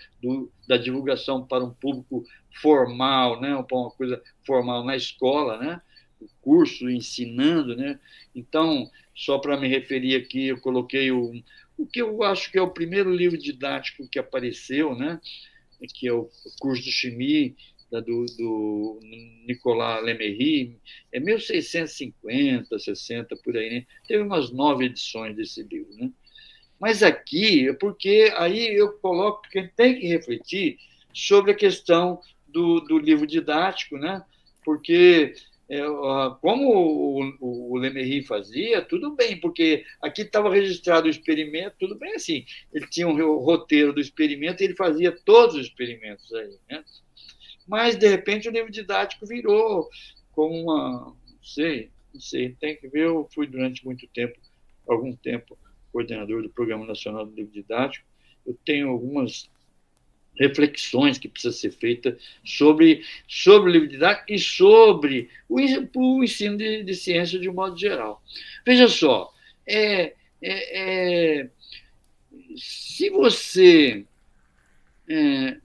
da divulgação para um público formal, né, uma coisa formal na escola, né, o curso ensinando, né. Então, só para me referir aqui, eu coloquei o que eu acho que é o primeiro livro didático que apareceu, né, que é o curso de Chimie, do Nicolas Lemery, 1650, 60, por aí, né? Teve umas 9 edições desse livro, né? Mas aqui, porque aí eu coloco que tem que refletir sobre a questão do livro didático, né? Porque como o Lemery fazia, tudo bem, porque aqui estava registrado o experimento, tudo bem assim. Ele tinha um roteiro do experimento e ele fazia todos os experimentos aí, né? Mas, de repente, o livro didático virou como uma... Não sei, tem que ver. Eu fui durante algum tempo, coordenador do Programa Nacional do Livro Didático. Eu tenho algumas reflexões que precisam ser feitas sobre o livro didático e sobre o ensino de ciência de um modo geral. Veja só, se você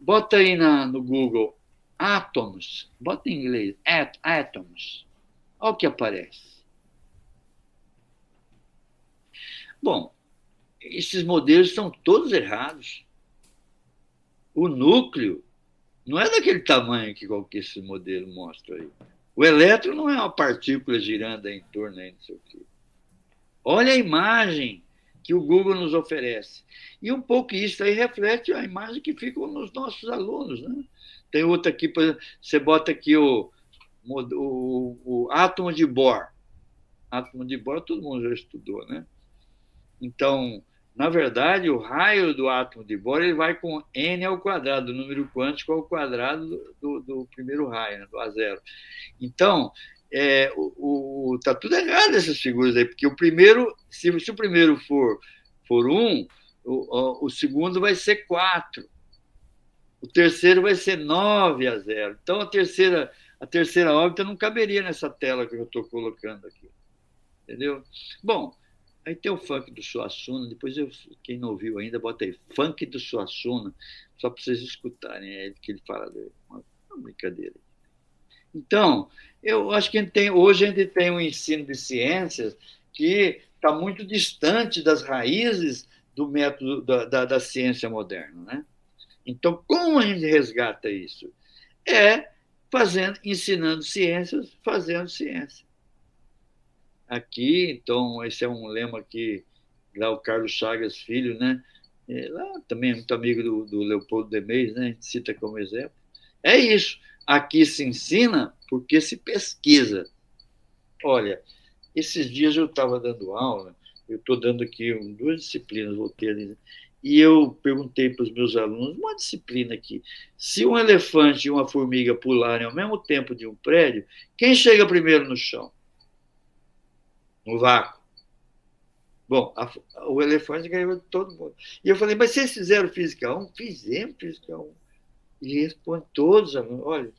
bota aí no Google átomos, bota em inglês, átomos, olha o que aparece. Bom, esses modelos são todos errados. O núcleo não é daquele tamanho que qualquer esse modelo mostra aí. O elétron não é uma partícula girando aí em torno, aí, não sei o quê. Olha a imagem que o Google nos oferece. E um pouco isso aí reflete a imagem que fica nos nossos alunos, né? Tem outra aqui, você bota aqui o átomo de Bohr. Átomo de Bohr todo mundo já estudou, né? Então, na verdade, o raio do átomo de Bohr ele vai com n ao quadrado, o número quântico ao quadrado do primeiro raio, né, do A0. Então, tá tudo errado essas figuras aí, porque o primeiro, se o primeiro for 1, o segundo vai ser 4. O terceiro vai ser 9-0. Então, a terceira órbita não caberia nessa tela que eu estou colocando aqui. Entendeu? Bom, aí tem o funk do Suassuna, depois quem não ouviu ainda, bota aí, funk do Suassuna, só para vocês escutarem, que ele fala de uma brincadeira. Então, eu acho que hoje a gente tem um ensino de ciências que está muito distante das raízes do método da ciência moderna, né? Então, como a gente resgata isso? Ensinando ciências, fazendo ciência. Aqui, então, esse é um lema que lá o Carlos Chagas Filho, né? Lá também é muito amigo do Leopoldo Demés, né? A gente cita como exemplo. É isso. Aqui se ensina porque se pesquisa. Olha, esses dias eu estava dando aula, eu estou dando aqui 2 disciplinas, voltei ali, né? E eu perguntei para os meus alunos, uma disciplina aqui, se um elefante e uma formiga pularem ao mesmo tempo de um prédio, quem chega primeiro no chão? No vácuo. Bom, o elefante ganhou de todo mundo. E eu falei, mas vocês fizeram Física 1? Fizemos Física 1. E responde todos, olha.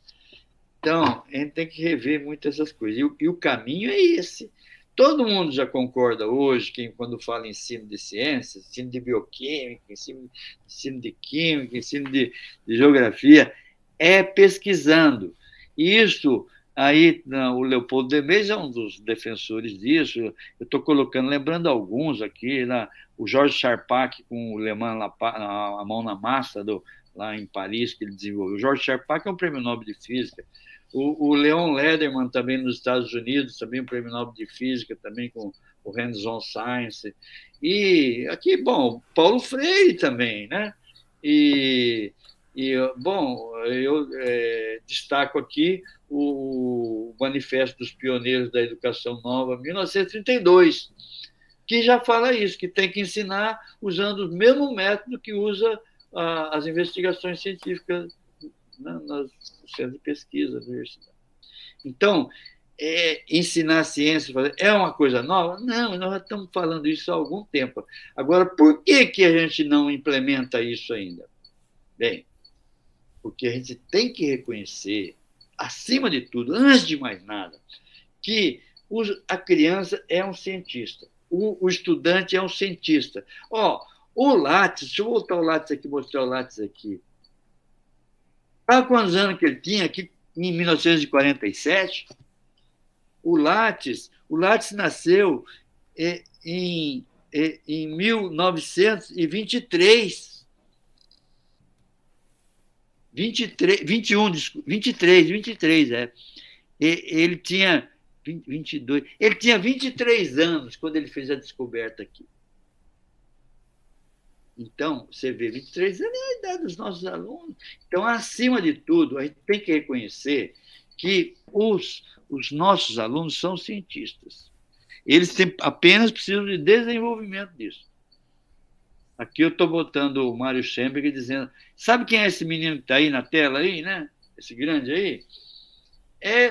Então, a gente tem que rever muito essas coisas. E o caminho é esse. Todo mundo já concorda hoje, quando fala em ensino de ciências, ensino de bioquímica, ensino de química, ensino de geografia, é pesquisando. E isso, aí, o Leopoldo Demés é um dos defensores disso. Eu estou colocando, lembrando alguns aqui, o Jorge Charpak com o Le Mans a mão na massa, lá em Paris, que ele desenvolveu. O Jorge Charpak é um prêmio Nobel de Física. O Leon Lederman, também nos Estados Unidos, também um prêmio Nobel de Física, também com o Hands-on Science. E aqui, bom, Paulo Freire também, né? Bom, eu destaco aqui o Manifesto dos Pioneiros da Educação Nova, 1932, que já fala isso, que tem que ensinar usando o mesmo método que usa as investigações científicas nas centros de pesquisa da universidade. Então, ensinar ciência é uma coisa nova? Não, nós já estamos falando isso há algum tempo. Agora, por que a gente não implementa isso ainda? Bem, porque a gente tem que reconhecer, acima de tudo, antes de mais nada, que a criança é um cientista, o estudante é um cientista. O Lattes, deixa eu voltar o Lattes aqui, mostrar o Lattes aqui. Sabe quantos anos que ele tinha aqui em 1947? O Lattes nasceu em 1923. 23, é. Ele tinha 22. Ele tinha 23 anos quando ele fez a descoberta aqui. Então, você vê, 23 anos é a idade dos nossos alunos. Então, acima de tudo, a gente tem que reconhecer que os nossos alunos são cientistas. Eles apenas precisam de desenvolvimento disso. Aqui eu estou botando o Mário Schemberg dizendo, sabe quem é esse menino que está aí na tela, aí, né? Esse grande aí?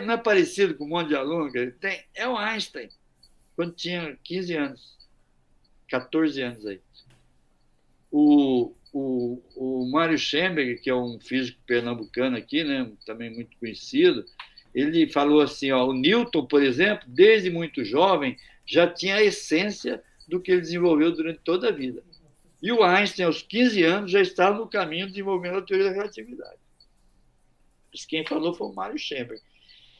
Não é parecido com um monte de aluno que ele tem? É o Einstein, quando tinha 15 anos, 14 anos aí. O Mário Schemberg, que é um físico pernambucano aqui, né, também muito conhecido, ele falou assim, ó, o Newton, por exemplo, desde muito jovem, já tinha a essência do que ele desenvolveu durante toda a vida. E o Einstein, aos 15 anos, já estava no caminho de desenvolvimento da teoria da relatividade. Mas quem falou foi o Mário Schemberg.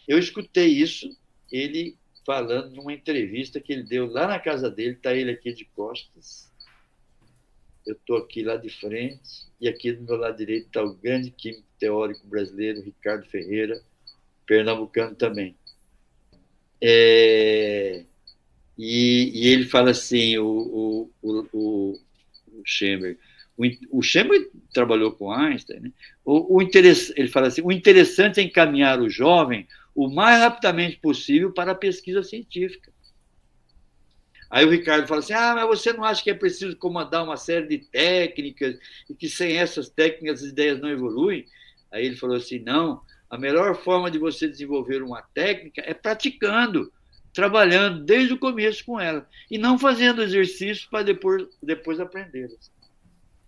Eu escutei isso, ele falando numa entrevista que ele deu lá na casa dele, está ele aqui de costas, eu estou aqui lá de frente, e aqui do meu lado direito está o grande químico teórico brasileiro, Ricardo Ferreira, pernambucano também. E ele fala assim, o Schemberg. O Schemberg trabalhou com Einstein, né? Ele fala assim, o interessante é encaminhar o jovem o mais rapidamente possível para a pesquisa científica. Aí o Ricardo fala assim, mas você não acha que é preciso comandar uma série de técnicas e que sem essas técnicas as ideias não evoluem? Aí ele falou assim, não, a melhor forma de você desenvolver uma técnica é praticando, trabalhando desde o começo com ela e não fazendo exercícios para depois aprendê-las.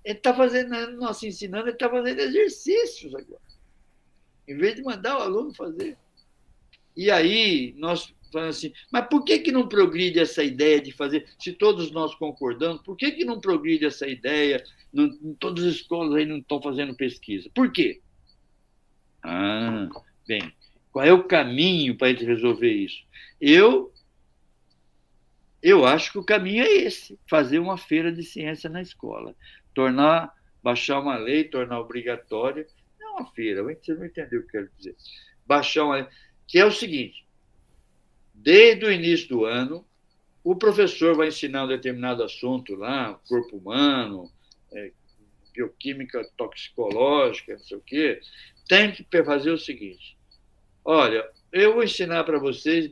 Ele está fazendo, nosso ensinando, ele está fazendo exercícios agora, em vez de mandar o aluno fazer. E aí nós falamos assim, mas por que não progride essa ideia de fazer, se todos nós concordamos, por que não progride essa ideia, todas as escolas aí não estão fazendo pesquisa? Por quê? Bem, qual é o caminho para a gente resolver isso? Eu acho que o caminho é esse, fazer uma feira de ciência na escola, baixar uma lei, tornar obrigatória, não uma feira, você não entendeu o que eu quero dizer, baixar uma lei, que é o seguinte, desde o início do ano, o professor vai ensinar um determinado assunto lá, corpo humano, bioquímica toxicológica, não sei o quê, tem que fazer o seguinte, olha, eu vou ensinar para vocês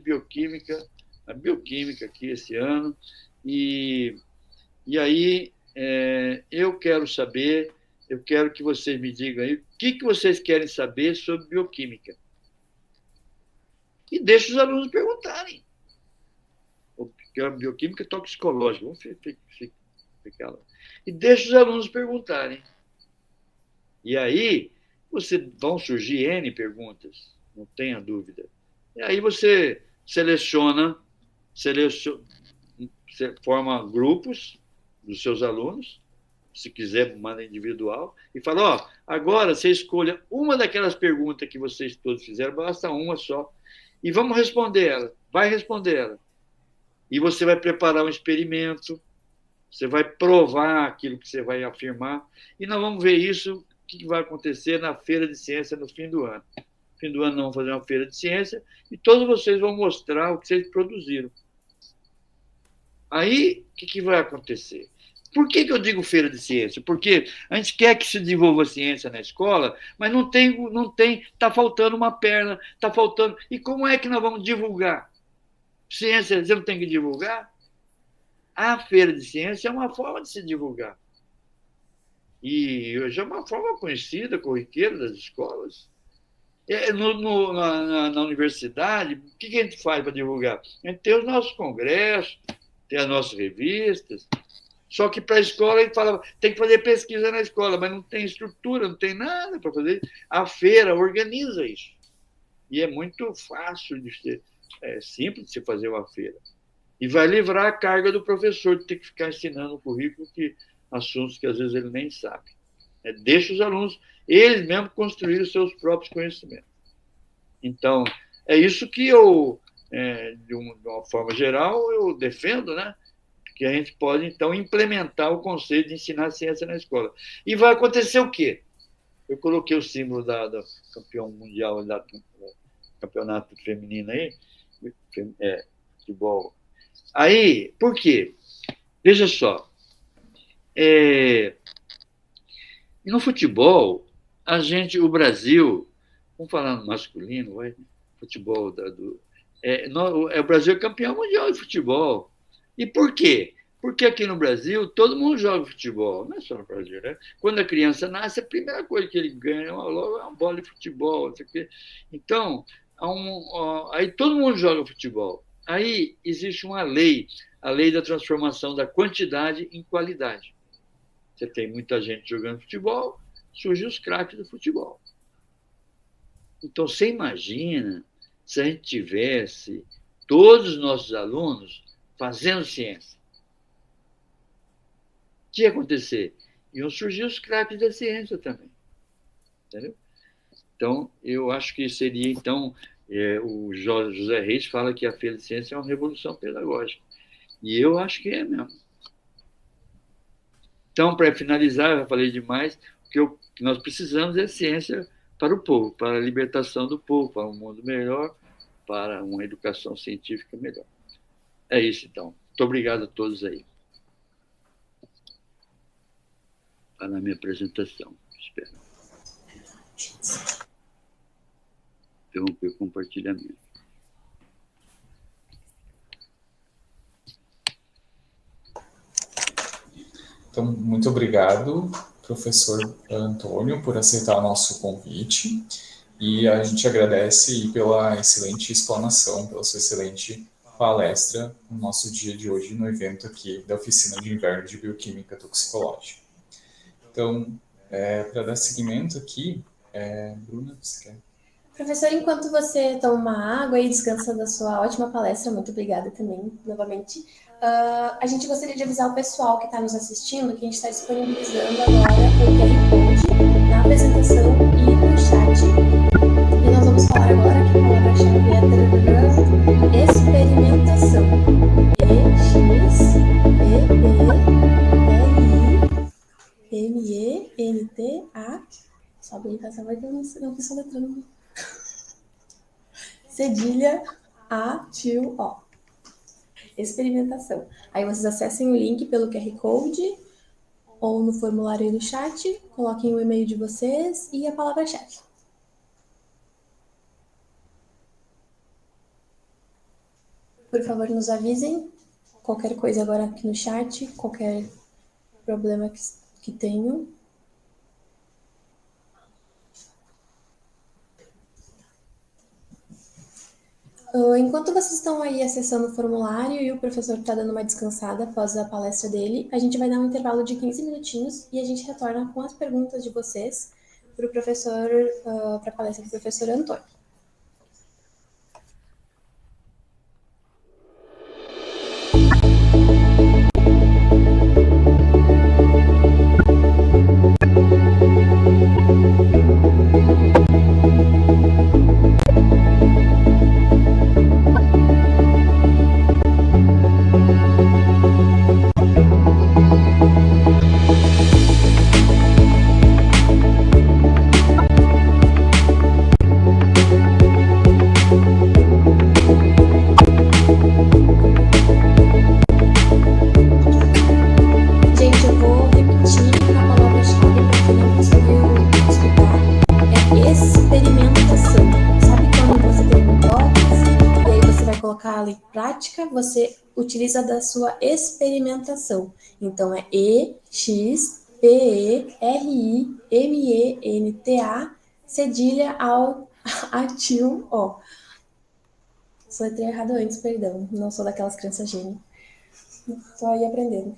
a bioquímica aqui esse ano, e aí eu quero que vocês me digam aí o que vocês querem saber sobre bioquímica. E deixa os alunos perguntarem. Porque a bioquímica toxicológica, vamos ficar lá. E deixa os alunos perguntarem. E aí vão surgir N perguntas, não tenha dúvida. E aí você seleciona, forma grupos dos seus alunos, se quiser, manda individual, e fala, agora você escolha uma daquelas perguntas que vocês todos fizeram, basta uma só, e vamos responder ela, vai responder ela. E você vai preparar um experimento, você vai provar aquilo que você vai afirmar, e nós vamos ver isso, o que vai acontecer na feira de ciência no fim do ano. No fim do ano nós vamos fazer uma feira de ciência, e todos vocês vão mostrar o que vocês produziram. Aí, o que vai acontecer? Por que eu digo feira de ciência? Porque a gente quer que se desenvolva a ciência na escola, mas não tem, está faltando uma perna, está faltando. E como é que nós vamos divulgar? Ciência, você não tem que divulgar? A feira de ciência é uma forma de se divulgar. E hoje é uma forma conhecida, corriqueira das escolas. Na universidade, o que a gente faz para divulgar? A gente tem os nossos congressos, tem as nossas revistas. Só que para a escola ele fala, tem que fazer pesquisa na escola, mas não tem estrutura, não tem nada para fazer. A feira organiza isso. E é muito fácil de ser, simples de se fazer uma feira. E vai livrar a carga do professor de ter que ficar ensinando o currículo assuntos que às vezes ele nem sabe. Deixa os alunos, eles mesmos, construir os seus próprios conhecimentos. Então, é isso que eu, de uma forma geral, eu defendo, né? Que a gente pode, então, implementar o conceito de ensinar ciência na escola. E vai acontecer o quê? Eu coloquei o símbolo da campeão mundial, do campeonato feminino aí, futebol. Aí, por quê? Veja só, no futebol, o Brasil, vamos falar no masculino, futebol O Brasil é campeão mundial de futebol. E por quê? Porque aqui no Brasil todo mundo joga futebol, não é só no Brasil, né? Quando a criança nasce, a primeira coisa que ele ganha é uma bola de futebol. Não sei o quê. Então, aí todo mundo joga futebol. Aí existe uma lei, a lei da transformação da quantidade em qualidade. Você tem muita gente jogando futebol, surgem os craques do futebol. Então, você imagina se a gente tivesse todos os nossos alunos fazendo ciência. O que ia acontecer? Iam surgir os craques da ciência também. Entendeu? Então, eu acho que seria, então, o José Reis fala que a Feira de Ciência é uma revolução pedagógica. E eu acho que é mesmo. Então, para finalizar, eu já falei demais, o que nós precisamos é ciência para o povo, para a libertação do povo, para um mundo melhor, para uma educação científica melhor. É isso, então. Muito obrigado a todos aí. Está na minha apresentação. Espero. Interromper o compartilhamento. Então, muito obrigado, professor Antônio, por aceitar o nosso convite. E a gente agradece pela excelente explanação, pela sua excelente palestra no nosso dia de hoje, no evento aqui da Oficina de Inverno de Bioquímica Toxicológica. Então, para dar seguimento aqui, Bruna, você quer? Professor, enquanto você toma água e descansa da sua ótima palestra, muito obrigada também, novamente, a gente gostaria de avisar o pessoal que está nos assistindo que a gente está disponibilizando agora o QR Code na apresentação e no chat. E nós vamos falar agora que a palavra-chave é experimentação. E-X-P-E-R-I-M-E-N-T-A. Só bem, por favor, que eu não fiz soletrando. Cedilha A-T-U-O. Experimentação. Aí vocês acessem o link pelo QR Code ou no formulário aí do chat, coloquem o e-mail de vocês e a palavra-chave. Por favor, nos avisem qualquer coisa agora aqui no chat, qualquer problema que tenham. Enquanto vocês estão aí acessando o formulário e o professor está dando uma descansada após a palestra dele, a gente vai dar um intervalo de 15 minutinhos e a gente retorna com as perguntas de vocês para o professor, para a palestra do professor Antônio. Você utiliza da sua experimentação. Então, é E-X-P-E-R-I-M-E-N-T-A, cedilha ao A-T-U-O. Soletrei errado antes, perdão. Não sou daquelas crianças gênios. Estou aí aprendendo.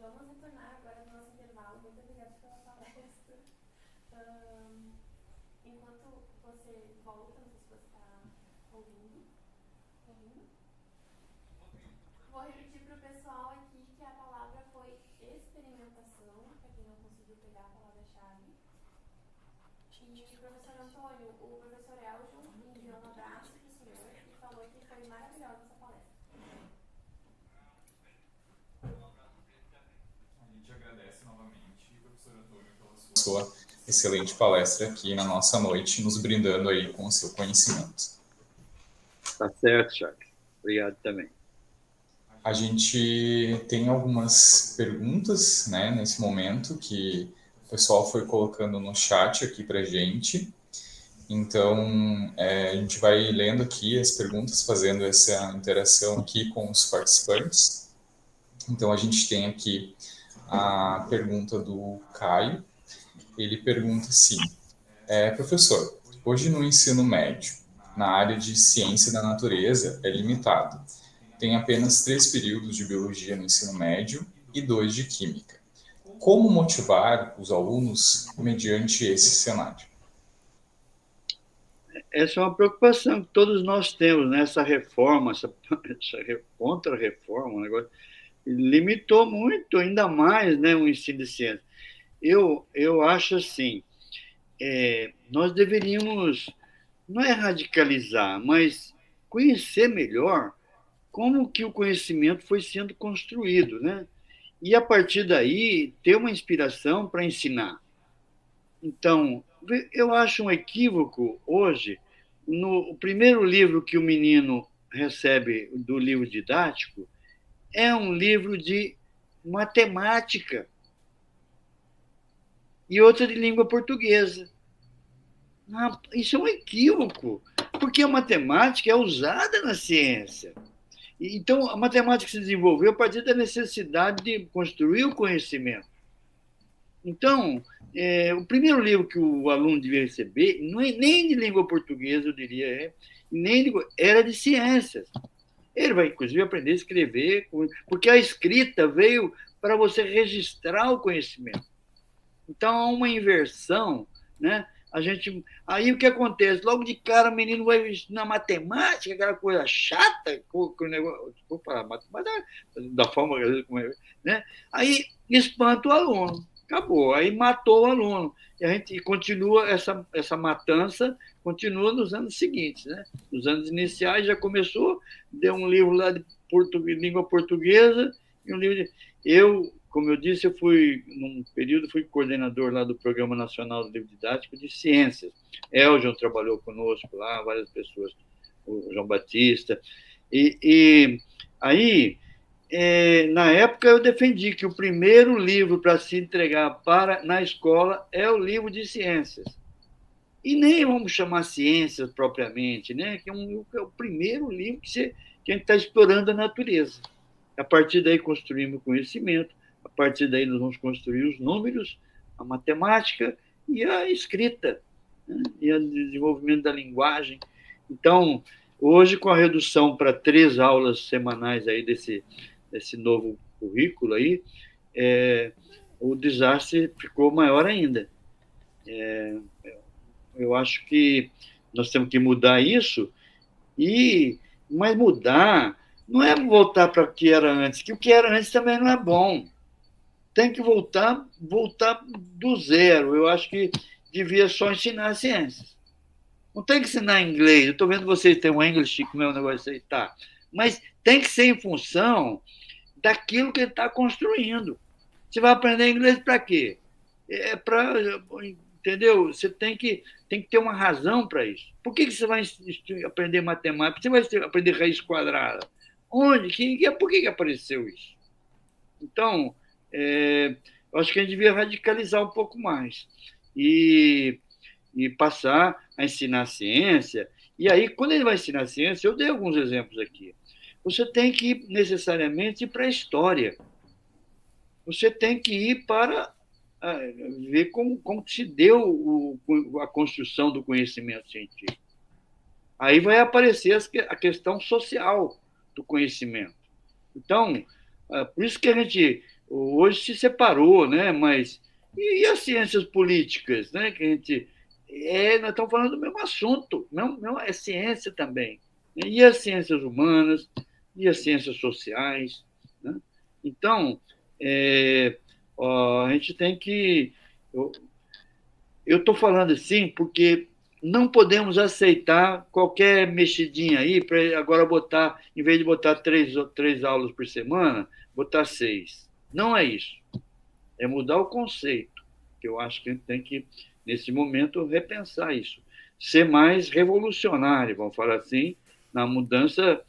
Vamos retornar agora no nosso intervalo. Muito obrigada pela palestra. Enquanto você volta, não sei se você está ouvindo. Vou repetir para o pessoal aqui que a palavra foi experimentação, para quem não conseguiu pegar a palavra-chave. E, professor Antônio, o professor Eljon enviou um abraço para o senhor e falou que foi maravilhosa essa palestra. A gente agradece novamente, professor Antônio, pela sua excelente palestra aqui na nossa noite, nos brindando aí com o seu conhecimento. Tá certo, Charles. Obrigado também. A gente tem algumas perguntas, né, nesse momento, que o pessoal foi colocando no chat aqui para a gente. Então, a gente vai lendo aqui as perguntas, fazendo essa interação aqui com os participantes. Então, a gente tem aqui a pergunta do Caio. Ele pergunta assim, professor, hoje no ensino médio, na área de ciência da natureza, é limitado. Tem apenas 3 períodos de biologia no ensino médio e 2 de química. Como motivar os alunos mediante esse cenário? Essa é uma preocupação que todos nós temos, né? Essa reforma, essa contra-reforma, um negócio, limitou muito, ainda mais, né, o ensino de ciência. Eu acho assim, nós deveríamos, não é radicalizar, mas conhecer melhor como que o conhecimento foi sendo construído, né? E, a partir daí, ter uma inspiração para ensinar. Então, eu acho um equívoco hoje, no primeiro livro que o menino recebe do livro didático, é um livro de matemática e outro de língua portuguesa. Isso é um equívoco, porque a matemática é usada na ciência. Então, a matemática se desenvolveu a partir da necessidade de construir o conhecimento. Então, o primeiro livro que o aluno devia receber, nem de língua portuguesa, eu diria, era de ciências. Ele vai, inclusive, aprender a escrever, porque a escrita veio para você registrar o conhecimento. Então, há uma inversão, né? Aí o que acontece? Logo de cara, o menino vai na matemática, aquela coisa chata, com o negócio, desculpa, matemática, da forma, né? Aí espanta o aluno. Acabou, aí matou o aluno. E a gente continua essa matança, continua nos anos seguintes, né? Nos anos iniciais já começou, deu um livro lá de língua portuguesa e um livro como eu disse, num período, fui coordenador lá do Programa Nacional do Livro Didático de Ciências. Eljon trabalhou conosco lá, várias pessoas, o João Batista. E aí, na época, eu defendi que o primeiro livro para se entregar na escola é o livro de ciências. E nem vamos chamar ciências propriamente, né? Que é o primeiro livro que a gente está explorando a natureza. A partir daí, construímos o conhecimento. A partir daí, nós vamos construir os números, a matemática e a escrita, né? E o desenvolvimento da linguagem. Então, hoje, com a redução para 3 aulas semanais aí desse novo currículo aí, o desastre ficou maior ainda. Eu acho que nós temos que mudar isso, mas mudar não é voltar para o que era antes, que o que era antes também não é bom. Tem que voltar do zero. Eu acho que devia só ensinar ciências. Não tem que ensinar inglês. Eu estou vendo vocês terem um English, como é o negócio aí, tá. Mas tem que ser em função daquilo que ele está construindo. Você vai aprender inglês para quê? Entendeu? Você tem que ter uma razão para isso. Por que você vai aprender matemática? Você vai aprender raiz quadrada? Onde? Por que apareceu isso? Então, eu acho que a gente devia radicalizar um pouco mais e passar a ensinar ciência. E aí, quando ele vai ensinar ciência, eu dei alguns exemplos aqui. Você tem que ir necessariamente para a história. Você tem que ir para ver como se deu a construção do conhecimento científico. Aí vai aparecer a questão social do conhecimento. Então, por isso que a gente, Hoje se separou, né? Mas e as ciências políticas, né? Que a gente nós estamos falando do mesmo assunto, não é ciência também, né? E as ciências humanas e as ciências sociais, né? Então, a gente tem que eu estou falando assim porque não podemos aceitar qualquer mexidinha aí para agora botar, em vez de botar três aulas por semana, botar 6. Não é isso. É mudar o conceito, que eu acho que a gente tem que, nesse momento, repensar isso. Ser mais revolucionário, vamos falar assim, na mudança,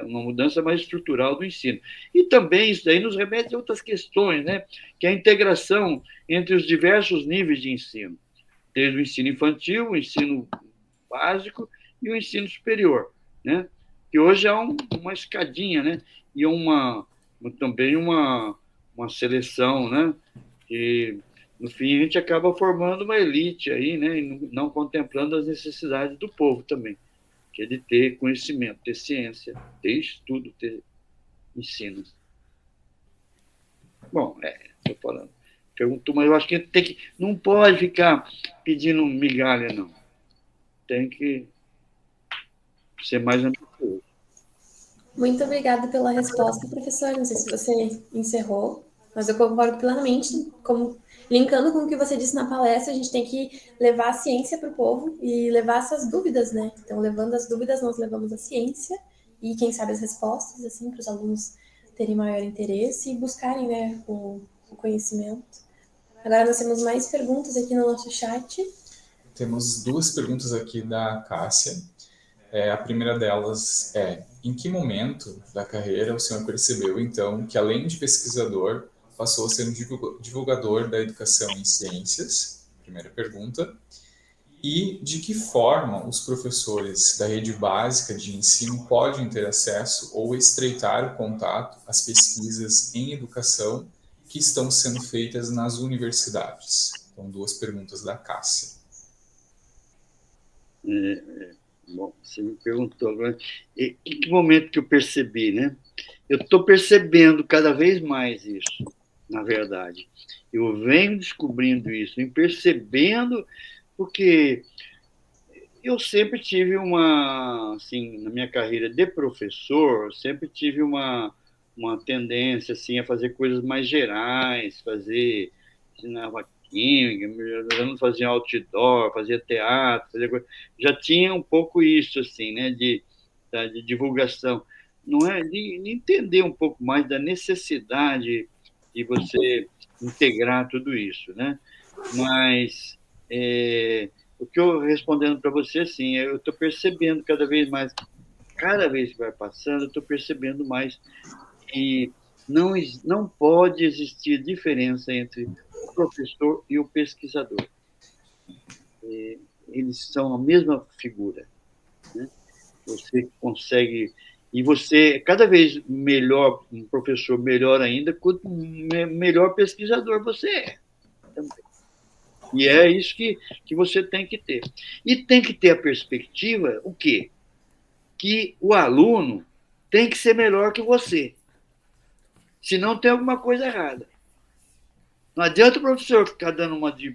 uma mudança mais estrutural do ensino. E também isso daí nos remete a outras questões, né? Que é a integração entre os diversos níveis de ensino, desde o ensino infantil, o ensino básico e o ensino superior, né? Que hoje é uma escadinha, né? E também uma seleção, né? Que no fim a gente acaba formando uma elite aí, né? E não contemplando as necessidades do povo também, que é de ter conhecimento, ter ciência, ter estudo, ter ensino. Bom, estou falando. Perguntou, mas eu acho que a gente não pode ficar pedindo migalha, não. Tem que ser mais ambicioso. Muito obrigada pela resposta, professor. Não sei se você encerrou, mas eu concordo plenamente. Linkando com o que você disse na palestra, a gente tem que levar a ciência para o povo e levar essas dúvidas, né? Então, levando as dúvidas, nós levamos a ciência e, quem sabe, as respostas, assim, para os alunos terem maior interesse e buscarem, né, o conhecimento. Agora nós temos mais perguntas aqui no nosso chat. Temos 2 perguntas aqui da Cássia. A primeira delas é: em que momento da carreira o senhor percebeu, então, que além de pesquisador, passou a ser um divulgador da educação em ciências? Primeira pergunta. E de que forma os professores da rede básica de ensino podem ter acesso ou estreitar o contato às pesquisas em educação que estão sendo feitas nas universidades? Então, 2 perguntas da Cássia. Bom, você me perguntou agora, em que momento que eu percebi, né? Eu estou percebendo cada vez mais isso, na verdade. Eu venho descobrindo isso, venho percebendo, porque eu sempre tive assim, na minha carreira de professor, sempre tive uma tendência, assim, a fazer coisas mais gerais, ensinava química, fazia outdoor, fazia teatro, já tinha um pouco isso, assim, né, de divulgação, não é? De entender um pouco mais da necessidade de você integrar tudo isso, né? Mas o que eu respondendo para você, assim, eu estou percebendo cada vez que vai passando, eu estou percebendo mais que não pode existir diferença entre o professor e o pesquisador. Eles são a mesma figura, né? Você consegue... E você, cada vez melhor, um professor melhor ainda, quanto melhor pesquisador você é também. E é isso que você tem que ter. E tem que ter a perspectiva, o quê? Que o aluno tem que ser melhor que você. Senão tem alguma coisa errada. Não adianta o professor ficar dando uma de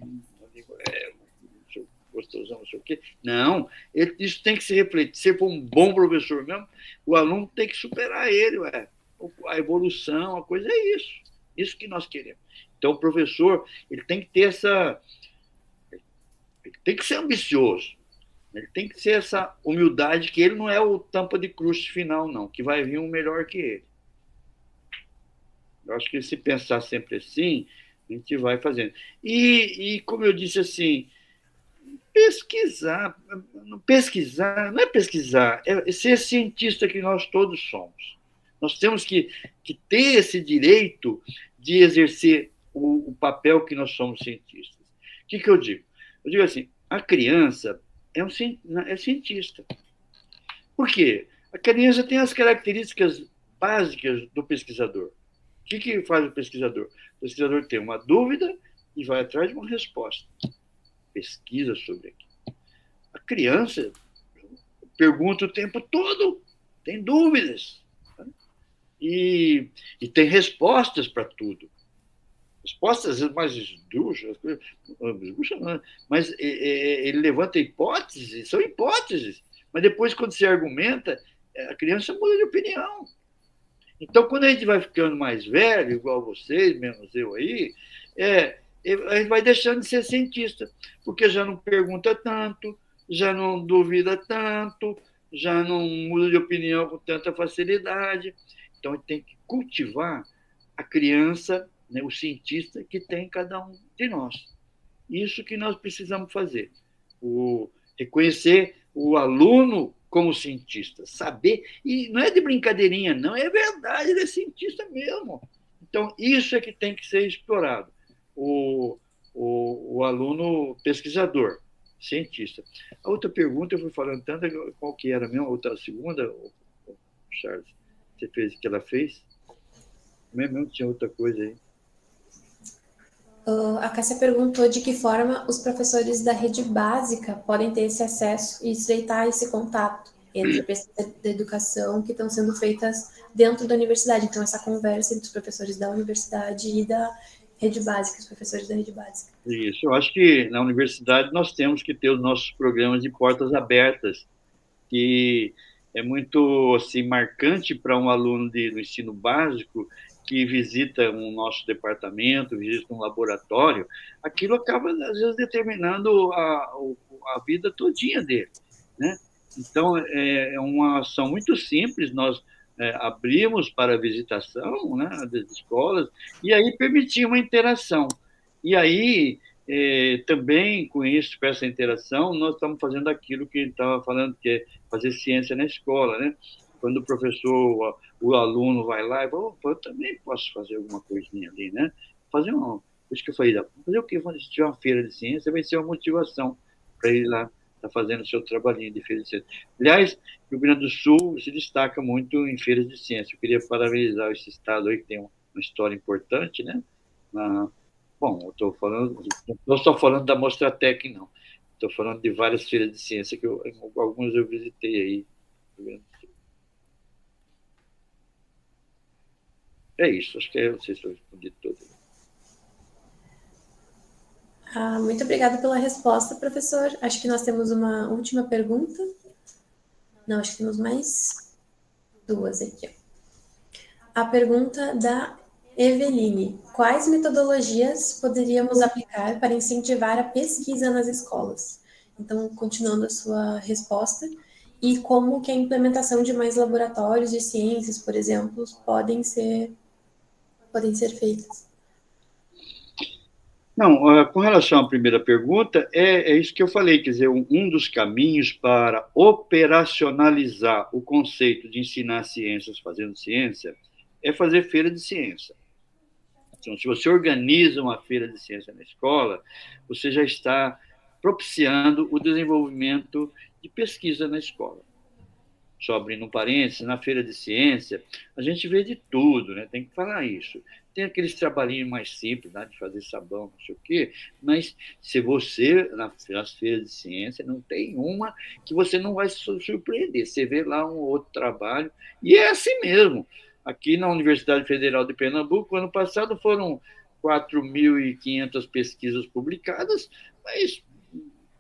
gostosão, não sei o quê. Não, isso tem que se refletir. Se for um bom professor mesmo, o aluno tem que superar ele. A evolução, a coisa é isso. Isso que nós queremos. Então, o professor ele tem que ter ele tem que ser ambicioso. Ele tem que ser essa humildade, que ele não é o tampa de crush final, não, que vai vir um melhor que ele. Eu acho que se pensar sempre assim, a gente vai fazendo. E como eu disse assim, pesquisar não é pesquisar, é ser cientista que nós todos somos. Nós temos que ter esse direito de exercer o papel que nós somos cientistas. O que eu digo? Eu digo assim, a criança é cientista. Por quê? A criança tem as características básicas do pesquisador. O que faz o pesquisador? O pesquisador tem uma dúvida e vai atrás de uma resposta. Pesquisa sobre aquilo. A criança pergunta o tempo todo, tem dúvidas. E tem respostas para tudo. respostas às vezes mais esdrúxulas, mas ele levanta hipóteses, são hipóteses, mas depois, quando se argumenta, a criança muda de opinião. Então, quando a gente vai ficando mais velho, igual vocês, menos eu aí, a gente vai deixando de ser cientista, porque já não pergunta tanto, já não duvida tanto, já não muda de opinião com tanta facilidade. Então, a gente tem que cultivar a criança, né, o cientista que tem cada um de nós. Isso que nós precisamos fazer. Reconhecer o aluno como cientista, saber, e não é de brincadeirinha, não, é verdade, ele é cientista mesmo. Então, isso é que tem que ser explorado. O aluno pesquisador, cientista. A outra pergunta, eu fui falando tanto, qual que era mesmo? A outra, a segunda, Charles, você fez o que ela fez? Mesmo tinha outra coisa aí. A Cássia perguntou de que forma os professores da rede básica podem ter esse acesso e estreitar esse contato entre a pesquisa da educação que estão sendo feitas dentro da universidade. Então, essa conversa entre os professores da universidade e da rede básica, os professores da rede básica. Isso, eu acho que na universidade nós temos que ter os nossos programas de portas abertas, que é muito assim, marcante para um aluno do ensino básico que visita um nosso departamento, visita um laboratório, aquilo acaba, às vezes, determinando a vida todinha dele, né? Então, é uma ação muito simples, nós abrimos para a visitação, né, das escolas, e aí permitir uma interação. E aí, também, com isso, com essa interação, nós estamos fazendo aquilo que a gente estava falando, que é fazer ciência na escola, né? Quando o professor, o aluno vai lá e fala, eu também posso fazer alguma coisinha ali, né? Fazer isso que eu falei, fazer o quê? Se tiver uma feira de ciência, vai ser uma motivação para ele lá estar fazendo o seu trabalhinho de feira de ciência. Aliás, o Rio Grande do Sul se destaca muito em feiras de ciência. Eu queria parabenizar esse estado aí, que tem uma história importante, né? Bom, eu estou falando, não estou falando da Mostratec, não. Estou falando de várias feiras de ciência, que algumas eu visitei aí. É isso, acho que não sei se eu respondi tudo. Muito obrigada pela resposta, professor. Acho que nós temos uma última pergunta. Não, acho que temos mais duas aqui. A pergunta da Eveline. Quais metodologias poderíamos aplicar para incentivar a pesquisa nas escolas? Então, continuando a sua resposta, e como que a implementação de mais laboratórios de ciências, por exemplo, podem ser feitas? Não, com relação à primeira pergunta, é isso que eu falei, quer dizer, um dos caminhos para operacionalizar o conceito de ensinar ciências fazendo ciência é fazer feira de ciência. Então, se você organiza uma feira de ciência na escola, você já está propiciando o desenvolvimento de pesquisa na escola. Só abrindo um parênteses, na feira de ciência, a gente vê de tudo, né? Tem que falar isso. Tem aqueles trabalhinhos mais simples, né? De fazer sabão, não sei o quê, mas se você, nas feiras de ciência, não tem uma que você não vai se surpreender. Você vê lá um outro trabalho, e é assim mesmo. Aqui na Universidade Federal de Pernambuco, ano passado foram 4.500 pesquisas publicadas, mas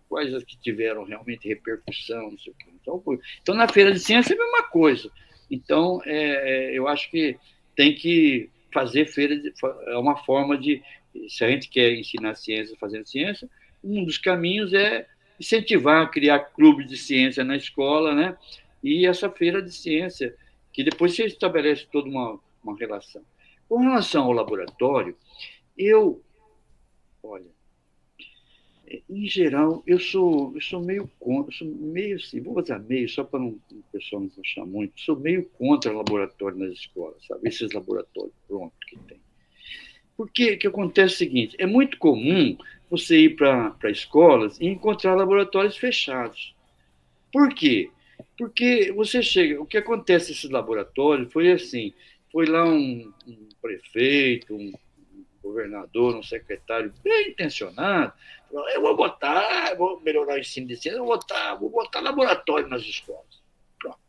quais as que tiveram realmente repercussão, não sei o quê. Então, na feira de ciência é a mesma coisa. Então, eu acho que tem que fazer feira, é uma forma de, se a gente quer ensinar ciência fazendo ciência, um dos caminhos é incentivar, criar clubes de ciência na escola, né? E essa feira de ciência, que depois você estabelece toda uma relação. Com relação ao laboratório, olha, em geral, eu sou meio contra, assim, vou usar meio, só para o pessoal não achar muito, sou meio contra laboratório nas escolas, sabe? Esses laboratórios prontos que tem. Porque o que acontece é o seguinte, é muito comum você ir para escolas e encontrar laboratórios fechados. Por quê? Porque você chega, o que acontece nesses laboratórios foi assim, foi lá um prefeito, um governador, um secretário bem intencionado, eu vou melhorar o ensino de ciência, vou botar laboratório nas escolas. Pronto.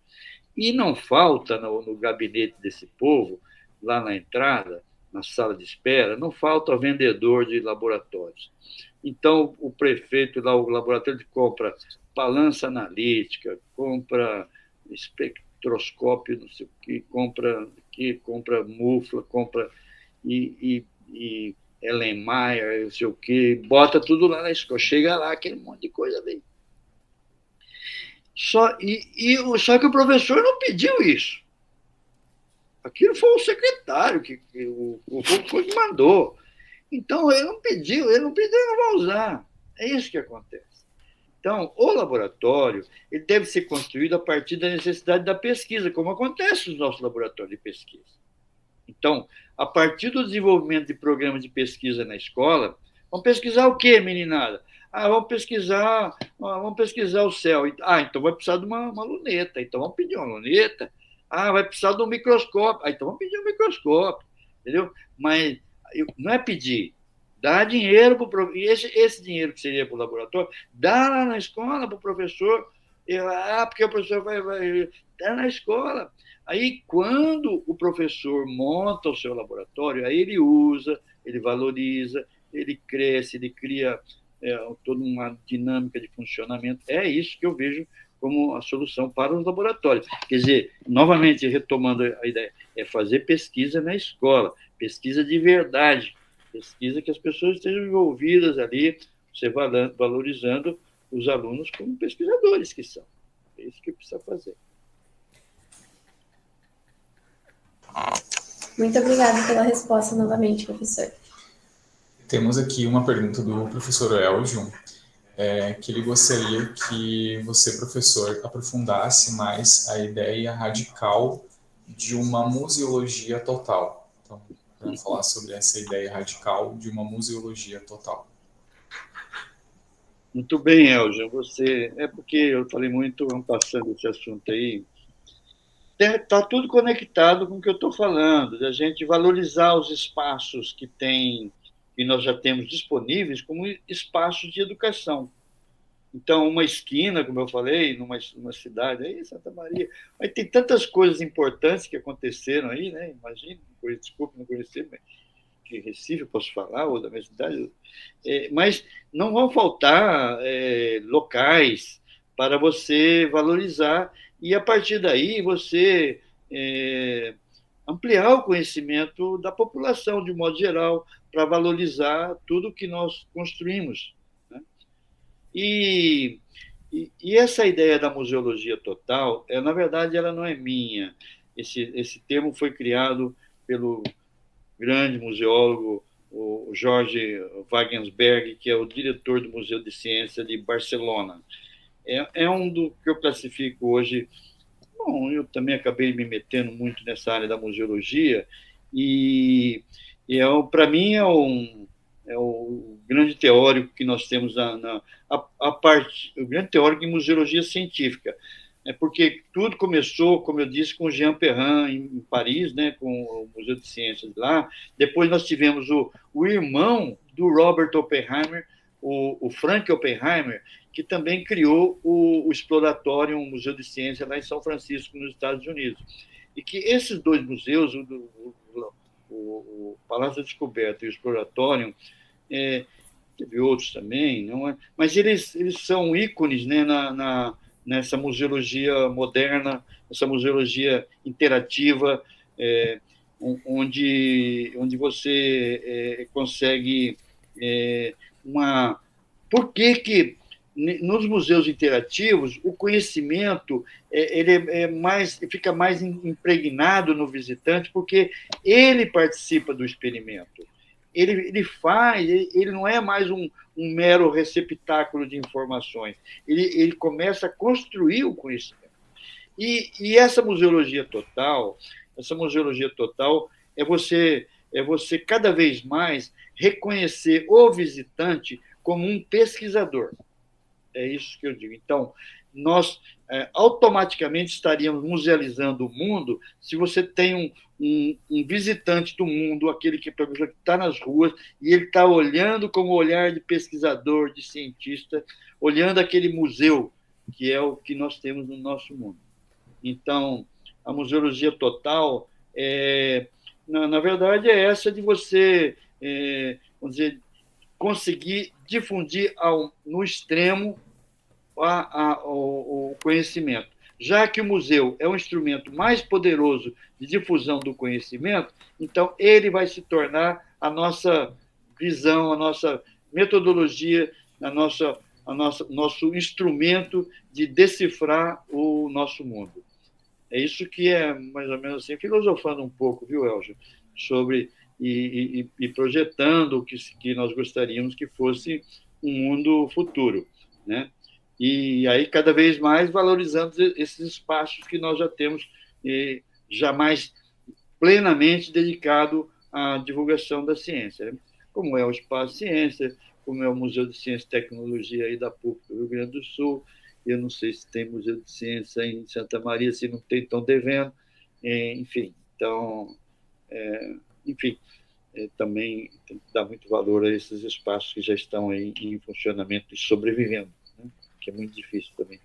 E não falta no gabinete desse povo, lá na entrada, na sala de espera, não falta vendedor de laboratórios. Então, o prefeito lá, o laboratório de compra balança analítica, compra espectroscópio, não sei o que, compra mufla, compra e Ellenmeyer, não sei o que, bota tudo lá na escola. Chega lá, aquele monte de coisa ali. Só que o professor não pediu isso. Aquilo foi o secretário foi que mandou. Então, ele não pediu, não vai usar. É isso que acontece. Então, o laboratório ele deve ser construído a partir da necessidade da pesquisa, como acontece nos nossos laboratórios de pesquisa. Então, a partir do desenvolvimento de programas de pesquisa na escola, vamos pesquisar o quê, meninada? Vamos pesquisar o céu. Então vai precisar de uma luneta. Então vamos pedir uma luneta. Vai precisar de um microscópio. Então vamos pedir um microscópio. Entendeu? Mas não é pedir. Dá dinheiro para o professor. E esse dinheiro que seria para o laboratório, dá lá na escola para o professor. Porque o professor vai dá na escola. Aí, quando o professor monta o seu laboratório, aí ele usa, ele valoriza, ele cresce, ele cria toda uma dinâmica de funcionamento. É isso que eu vejo como a solução para os laboratórios. Quer dizer, novamente, retomando a ideia, é fazer pesquisa na escola, pesquisa de verdade, pesquisa que as pessoas estejam envolvidas ali, você valorizando os alunos como pesquisadores que são. É isso que precisa fazer. Muito obrigada pela resposta novamente, professor. Temos aqui uma pergunta do professor Elgio, que ele gostaria que você, professor, aprofundasse mais a ideia radical de uma museologia total. Então, vamos falar sobre essa ideia radical de uma museologia total. Muito bem, Elgio. Porque eu falei muito, vamos passando esse assunto aí. Está tudo conectado com o que eu estou falando, da gente valorizar os espaços que nós já temos disponíveis como espaços de educação. Então, uma esquina, como eu falei, numa cidade, aí, Santa Maria, aí tem tantas coisas importantes que aconteceram aí, né? Imagina, desculpe não conhecer, mas de Recife eu posso falar, ou da minha cidade, mas não vão faltar locais para você valorizar e, a partir daí, você ampliar o conhecimento da população, de um modo geral, para valorizar tudo que nós construímos. Né? E essa ideia da museologia total, na verdade, ela não é minha. Esse termo foi criado pelo grande museólogo, o Jorge Wagensberg, que é o diretor do Museu de Ciência de Barcelona. É um do que eu classifico hoje. Bom, eu também acabei me metendo muito nessa área da museologia e para mim é o grande teórico que nós temos o grande teórico em museologia científica. Porque tudo começou, como eu disse, com Jean Perrin em Paris, né, com o Museu de Ciências lá. Depois nós tivemos o irmão do Robert Oppenheimer, o Frank Oppenheimer, que também criou o Exploratório, um museu de ciência lá em São Francisco, nos Estados Unidos. E que esses dois museus, o Palácio da Descoberta e o Exploratório, teve outros também, não é? Mas eles são ícones, né, nessa museologia moderna, essa museologia interativa, onde você consegue Por que nos museus interativos o conhecimento fica mais impregnado no visitante, porque ele participa do experimento. Ele não é mais um mero receptáculo de informações, ele começa a construir o conhecimento. E essa museologia total é você cada vez mais reconhecer o visitante como um pesquisador. É isso que eu digo. Então, nós automaticamente estaríamos musealizando o mundo se você tem um visitante do mundo, aquele que está nas ruas, e ele está olhando com o olhar de pesquisador, de cientista, olhando aquele museu, que é o que nós temos no nosso mundo. Então, a museologia total na verdade, é essa de você, vamos dizer, conseguir difundir no extremo o conhecimento. Já que o museu é um instrumento mais poderoso de difusão do conhecimento, então ele vai se tornar a nossa visão, a nossa metodologia, nosso instrumento de decifrar o nosso mundo. É isso que é, mais ou menos assim, filosofando um pouco, viu, Elja, sobre e projetando o que nós gostaríamos que fosse um mundo futuro, né? E aí, cada vez mais, valorizando esses espaços que nós já temos, já mais plenamente dedicado à divulgação da ciência, né? Como é o Espaço Ciência, como é o Museu de Ciência e Tecnologia aí da PUC do Rio Grande do Sul. Eu não sei se tem Museu de Ciência em Santa Maria, se não tem, estão devendo. Enfim, então, enfim, também tem que dar muito valor a esses espaços que já estão aí em funcionamento e sobrevivendo, né? Que é muito difícil também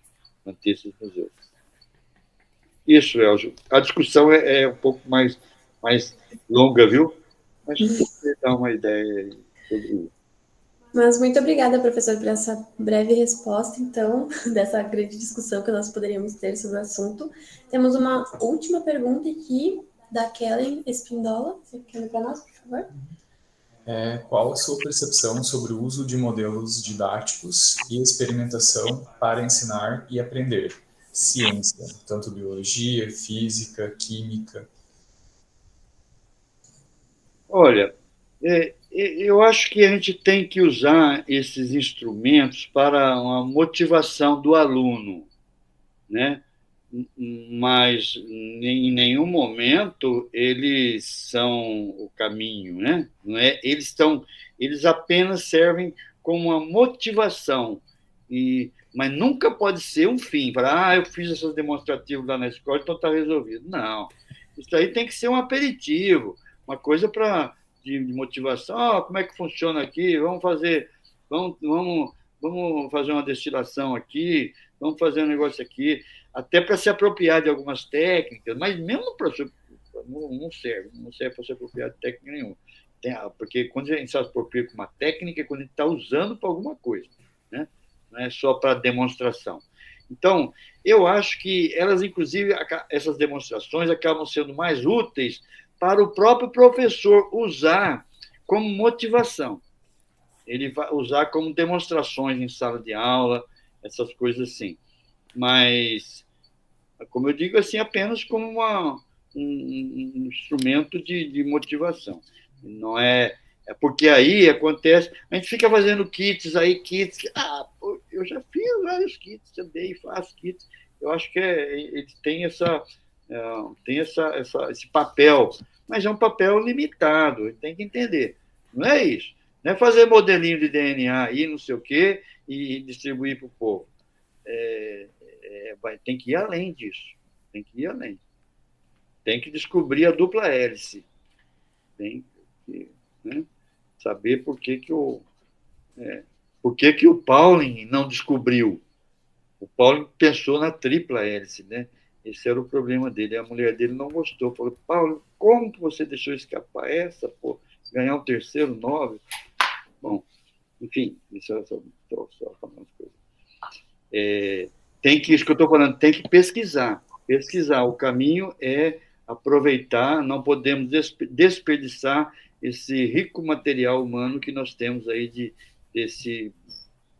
manter esses museus. Isso, Elcio. A discussão é um pouco mais longa, viu? Mas você dá uma ideia sobre isso. Mas muito obrigada, professor, por essa breve resposta, então, dessa grande discussão que nós poderíamos ter sobre o assunto. Temos uma última pergunta aqui, da Kellen Espindola. Você quer ler para nós, por favor? Qual a sua percepção sobre o uso de modelos didáticos e experimentação para ensinar e aprender ciência, tanto biologia, física, química? Olha, eu acho que a gente tem que usar esses instrumentos para uma motivação do aluno, né? Mas em nenhum momento eles são o caminho, né? Não é? Eles apenas servem como uma motivação, mas nunca pode ser um fim. Falar, eu fiz essas demonstrativos lá na escola, então está resolvido. Não, isso aí tem que ser um aperitivo, uma coisa de motivação. Como é que funciona aqui? Vamos fazer uma destilação aqui, vamos fazer um negócio aqui, até para se apropriar de algumas técnicas, mas mesmo para não serve para se apropriar de técnica nenhuma. Porque quando a gente se apropria com uma técnica, é quando a gente está usando para alguma coisa, né? Não é só para demonstração. Então, eu acho que elas, inclusive, essas demonstrações acabam sendo mais úteis para o próprio professor usar como motivação. Ele vai usar como demonstrações em sala de aula, essas coisas assim. Mas, como eu digo, assim, apenas como um instrumento de motivação. Não porque aí acontece, a gente fica fazendo kits, eu já fiz vários kits também, faço kits. Eu acho que ele tem esse papel, mas é um papel limitado, tem que entender. Não é isso. Não é fazer modelinho de DNA aí, não sei o quê, e distribuir para o povo. Tem que ir além disso. Tem que ir além. Tem que descobrir a dupla hélice. Tem que, né, saber por que o Pauling não descobriu. O Pauling pensou na tripla hélice, né? Esse era o problema dele. A mulher dele não gostou. Falou, Paulo, como que você deixou escapar essa, pô? Ganhar um terceiro Nobel? Bom, enfim, isso é só falando as coisas. Isso que eu estou falando, tem que pesquisar. O caminho é aproveitar, não podemos desperdiçar esse rico material humano que nós temos aí desse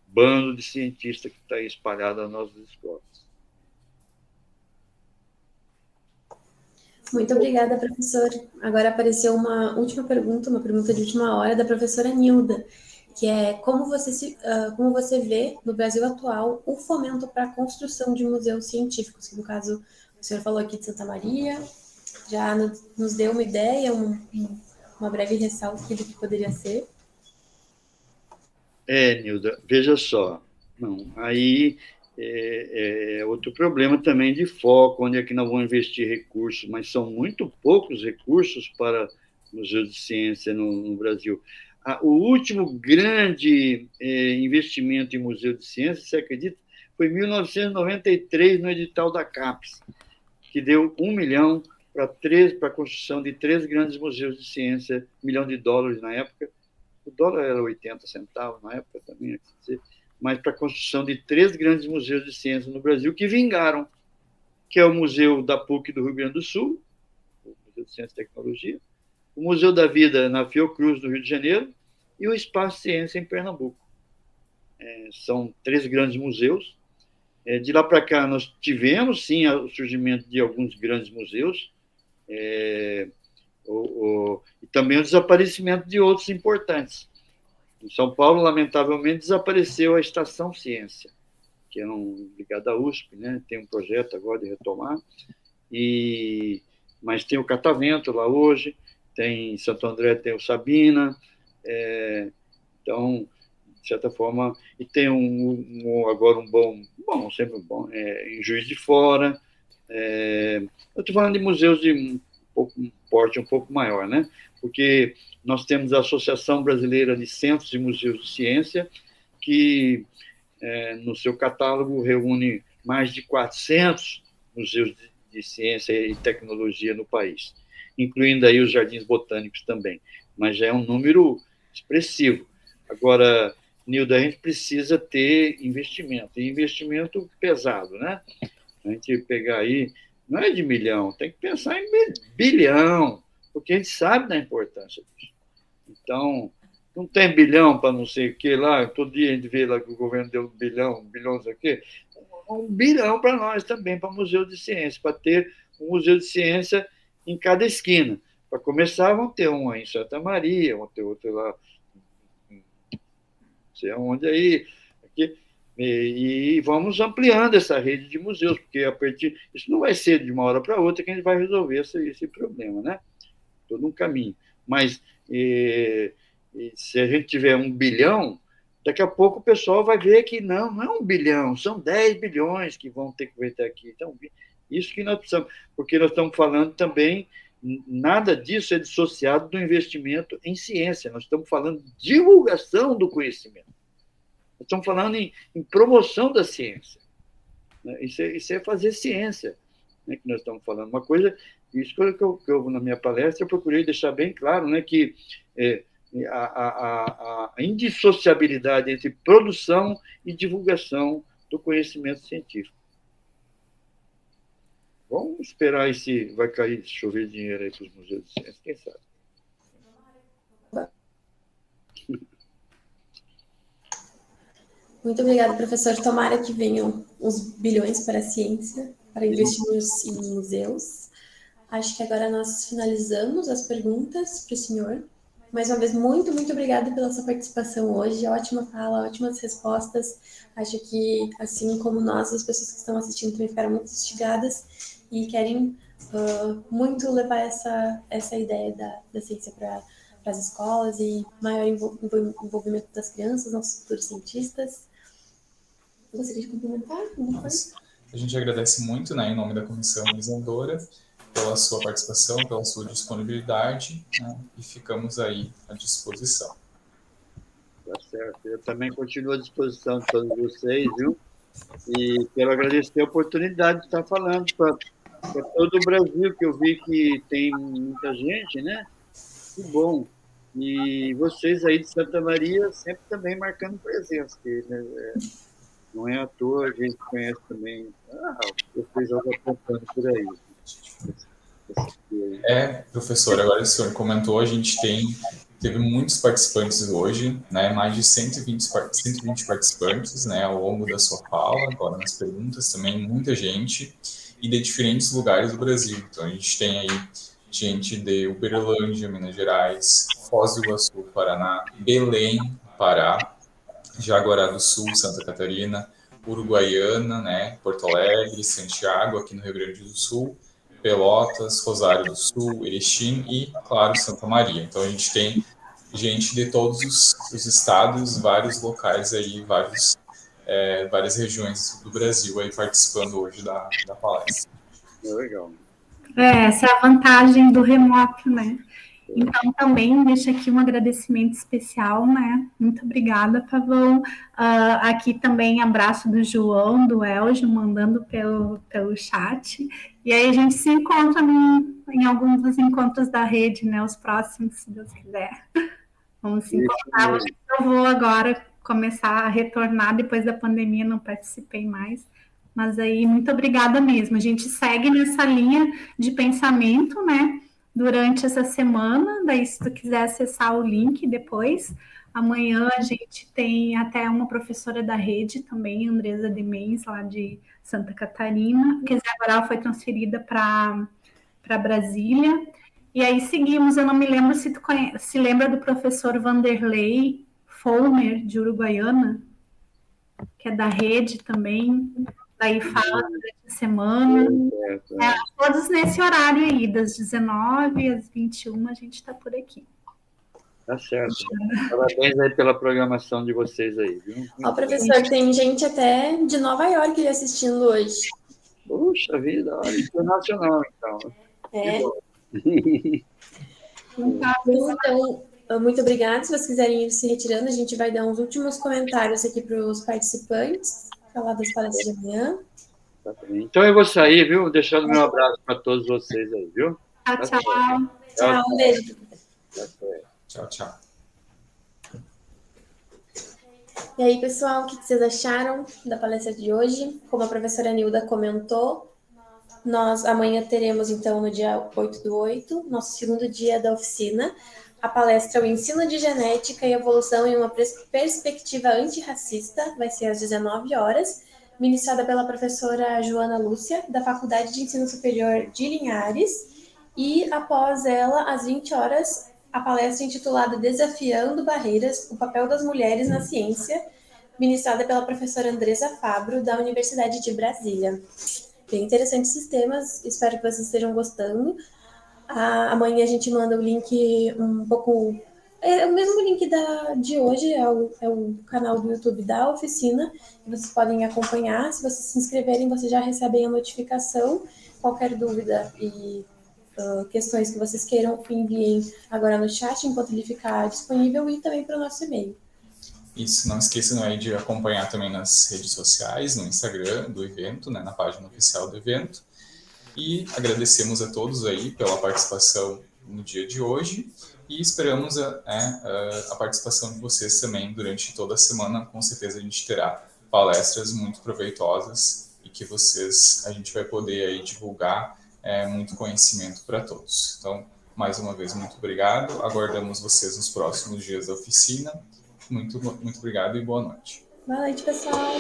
bando de cientistas que está aí espalhado nas nossas escolas. Muito obrigada, professor. Agora apareceu uma última pergunta, uma pergunta de última hora da professora Nilda, que é como você vê no Brasil atual o fomento para a construção de museus científicos, que no caso o senhor falou aqui de Santa Maria, já nos deu uma ideia, uma breve ressalva do que poderia ser. Nilda, veja só, aí outro problema também de foco, onde é que nós vamos investir recursos, mas são muito poucos recursos para museus de ciência no Brasil. O último grande investimento em museu de ciência, você acredita, foi em 1993, no edital da CAPES, que deu 1 milhão para a construção de 3 grandes museus de ciência, $1 milhão na época. O dólar era 80 centavos na época também, mas para a construção de 3 grandes museus de ciência no Brasil que vingaram, que é o Museu da PUC do Rio Grande do Sul, o Museu de Ciência e Tecnologia, o Museu da Vida na Fiocruz, no Rio de Janeiro, e o Espaço Ciência em Pernambuco. São 3 grandes museus. De lá para cá, nós tivemos, sim, o surgimento de alguns grandes museus, e também o desaparecimento de outros importantes. Em São Paulo, lamentavelmente, desapareceu a Estação Ciência, que era ligada à USP, né? Tem um projeto agora de retomar, mas tem o Catavento lá hoje, tem em Santo André, tem o Sabina, então, de certa forma, e tem agora um bom, sempre bom, em Juiz de Fora. Eu estou falando de museus de um porte um pouco maior, né? Porque nós temos a Associação Brasileira de Centros e Museus de Ciência, que no seu catálogo reúne mais de 400 museus de ciência e tecnologia no país, incluindo aí os jardins botânicos também, mas já é um número expressivo. Agora, Nilda, a gente precisa ter investimento, e investimento pesado, né? A gente pegar aí, não é de milhão, tem que pensar em bilhão, porque a gente sabe da importância disso. Então, não tem bilhão para não sei o que lá, todo dia a gente vê lá que o governo deu bilhão, não sei o quê, $1 bilhão para nós também, para o Museu de Ciência, para ter um Museu de Ciência em cada esquina. Para começar, vão ter um aí em Santa Maria, vão ter outro lá, não sei aonde aí, aqui, e vamos ampliando essa rede de museus, porque isso não vai ser de uma hora para outra que a gente vai resolver esse problema, né? Todo um caminho. Mas se a gente tiver $1 bilhão, daqui a pouco o pessoal vai ver que não é $1 bilhão, são 10 bilhões que vão ter que vir até aqui. Então, isso que nós precisamos, porque nós estamos falando também, nada disso é dissociado do investimento em ciência, nós estamos falando de divulgação do conhecimento, nós estamos falando em promoção da ciência, né? Isso é fazer ciência, né, que nós estamos falando. Uma coisa, isso que eu na minha palestra, eu procurei deixar bem claro, né, que a indissociabilidade entre produção e divulgação do conhecimento científico. Vamos esperar se vai cair, chover dinheiro aí para os museus de ciência, quem sabe. Muito obrigada, professor. Tomara que venham uns bilhões para a ciência, para investirmos em museus. Acho que agora nós finalizamos as perguntas para o senhor. Mais uma vez, muito, muito obrigada pela sua participação hoje. Ótima fala, ótimas respostas. Acho que, assim como nós, as pessoas que estão assistindo também ficaram muito instigadas e querem muito levar essa ideia da ciência para as escolas e maior envolvimento das crianças, nossos futuros cientistas. Gostaria de complementar alguma coisa? A gente agradece muito, né, em nome da comissão organizadora, pela sua participação, pela sua disponibilidade, né, e ficamos aí à disposição. Tá certo. Eu também continuo à disposição de todos vocês, viu? E quero agradecer a oportunidade de estar falando para todo o Brasil, que eu vi que tem muita gente, né? Que bom. E vocês aí de Santa Maria sempre também marcando presença, que, né, não é à toa, a gente conhece também. Vocês já estão contando por aí. Professor, agora o senhor comentou, a gente teve muitos participantes hoje, né, mais de 120 participantes, né, ao longo da sua fala, agora nas perguntas também, muita gente, e de diferentes lugares do Brasil. Então, a gente tem aí gente de Uberlândia, Minas Gerais, Foz do Iguaçu, Paraná, Belém, Pará, Jaguará do Sul, Santa Catarina, Uruguaiana, né, Porto Alegre, Santiago, aqui no Rio Grande do Sul, Pelotas, Rosário do Sul, Erechim e, claro, Santa Maria. Então, a gente tem gente de todos os estados, vários locais aí, várias regiões do Brasil aí participando hoje da palestra. Legal. Essa é a vantagem do remoto, né? Então, também deixo aqui um agradecimento especial, né? Muito obrigada, Pavão. Aqui também abraço do João, do Elgio, mandando pelo chat. E aí a gente se encontra em alguns dos encontros da rede, né? Os próximos, se Deus quiser. Vamos se encontrar. Eu vou agora começar a retornar depois da pandemia, não participei mais. Mas aí, muito obrigada mesmo. A gente segue nessa linha de pensamento, né? Durante essa semana. Daí, se tu quiser acessar o link depois. Amanhã a gente tem até uma professora da rede também, Andresa Demens, lá de Santa Catarina, que agora ela foi transferida para Brasília. E aí seguimos, eu não me lembro se tu se lembra do professor Vanderlei Fomer, de Uruguaiana, que é da rede também, daí fala durante a semana. Todos nesse horário aí, das 19 às 21, a gente está por aqui. Tá certo. Parabéns aí pela programação de vocês aí, viu? Ó, professor, tem gente até de Nova York assistindo hoje. Puxa vida, olha, internacional, então. É. Então, muito obrigada. Se vocês quiserem ir se retirando, a gente vai dar uns últimos comentários aqui para os participantes, falar das palestras de amanhã. Então eu vou sair, viu? Deixando meu abraço para todos vocês aí, viu? Tchau. Tchau, um beijo. Tchau, tchau. E aí, pessoal, o que vocês acharam da palestra de hoje? Como a professora Nilda comentou, nós amanhã teremos, então, no dia 8/8, nosso segundo dia da oficina, a palestra O Ensino de Genética e Evolução em uma Perspectiva Antirracista, vai ser às 19 horas, ministrada pela professora Joana Lúcia, da Faculdade de Ensino Superior de Linhares, e após ela, às 20 horas, a palestra intitulada Desafiando Barreiras, o papel das mulheres na ciência, ministrada pela professora Andresa Fabro, da Universidade de Brasília. Bem interessantes esses temas, espero que vocês estejam gostando. Amanhã a gente manda o link um pouco... É o mesmo link de hoje, é o canal do YouTube da oficina, que vocês podem acompanhar. Se vocês se inscreverem, vocês já recebem a notificação. Qualquer dúvida e questões que vocês queiram, enviem agora no chat, enquanto ele ficar disponível, e também para o nosso e-mail. Isso, não esqueçam aí de acompanhar também nas redes sociais, no Instagram do evento, né, na página oficial do evento. E agradecemos a todos aí pela participação no dia de hoje e esperamos a participação de vocês também durante toda a semana. Com certeza a gente terá palestras muito proveitosas e que a gente vai poder aí divulgar muito conhecimento para todos. Então, mais uma vez, muito obrigado. Aguardamos vocês nos próximos dias da oficina. Muito obrigado e boa noite. Boa noite, pessoal.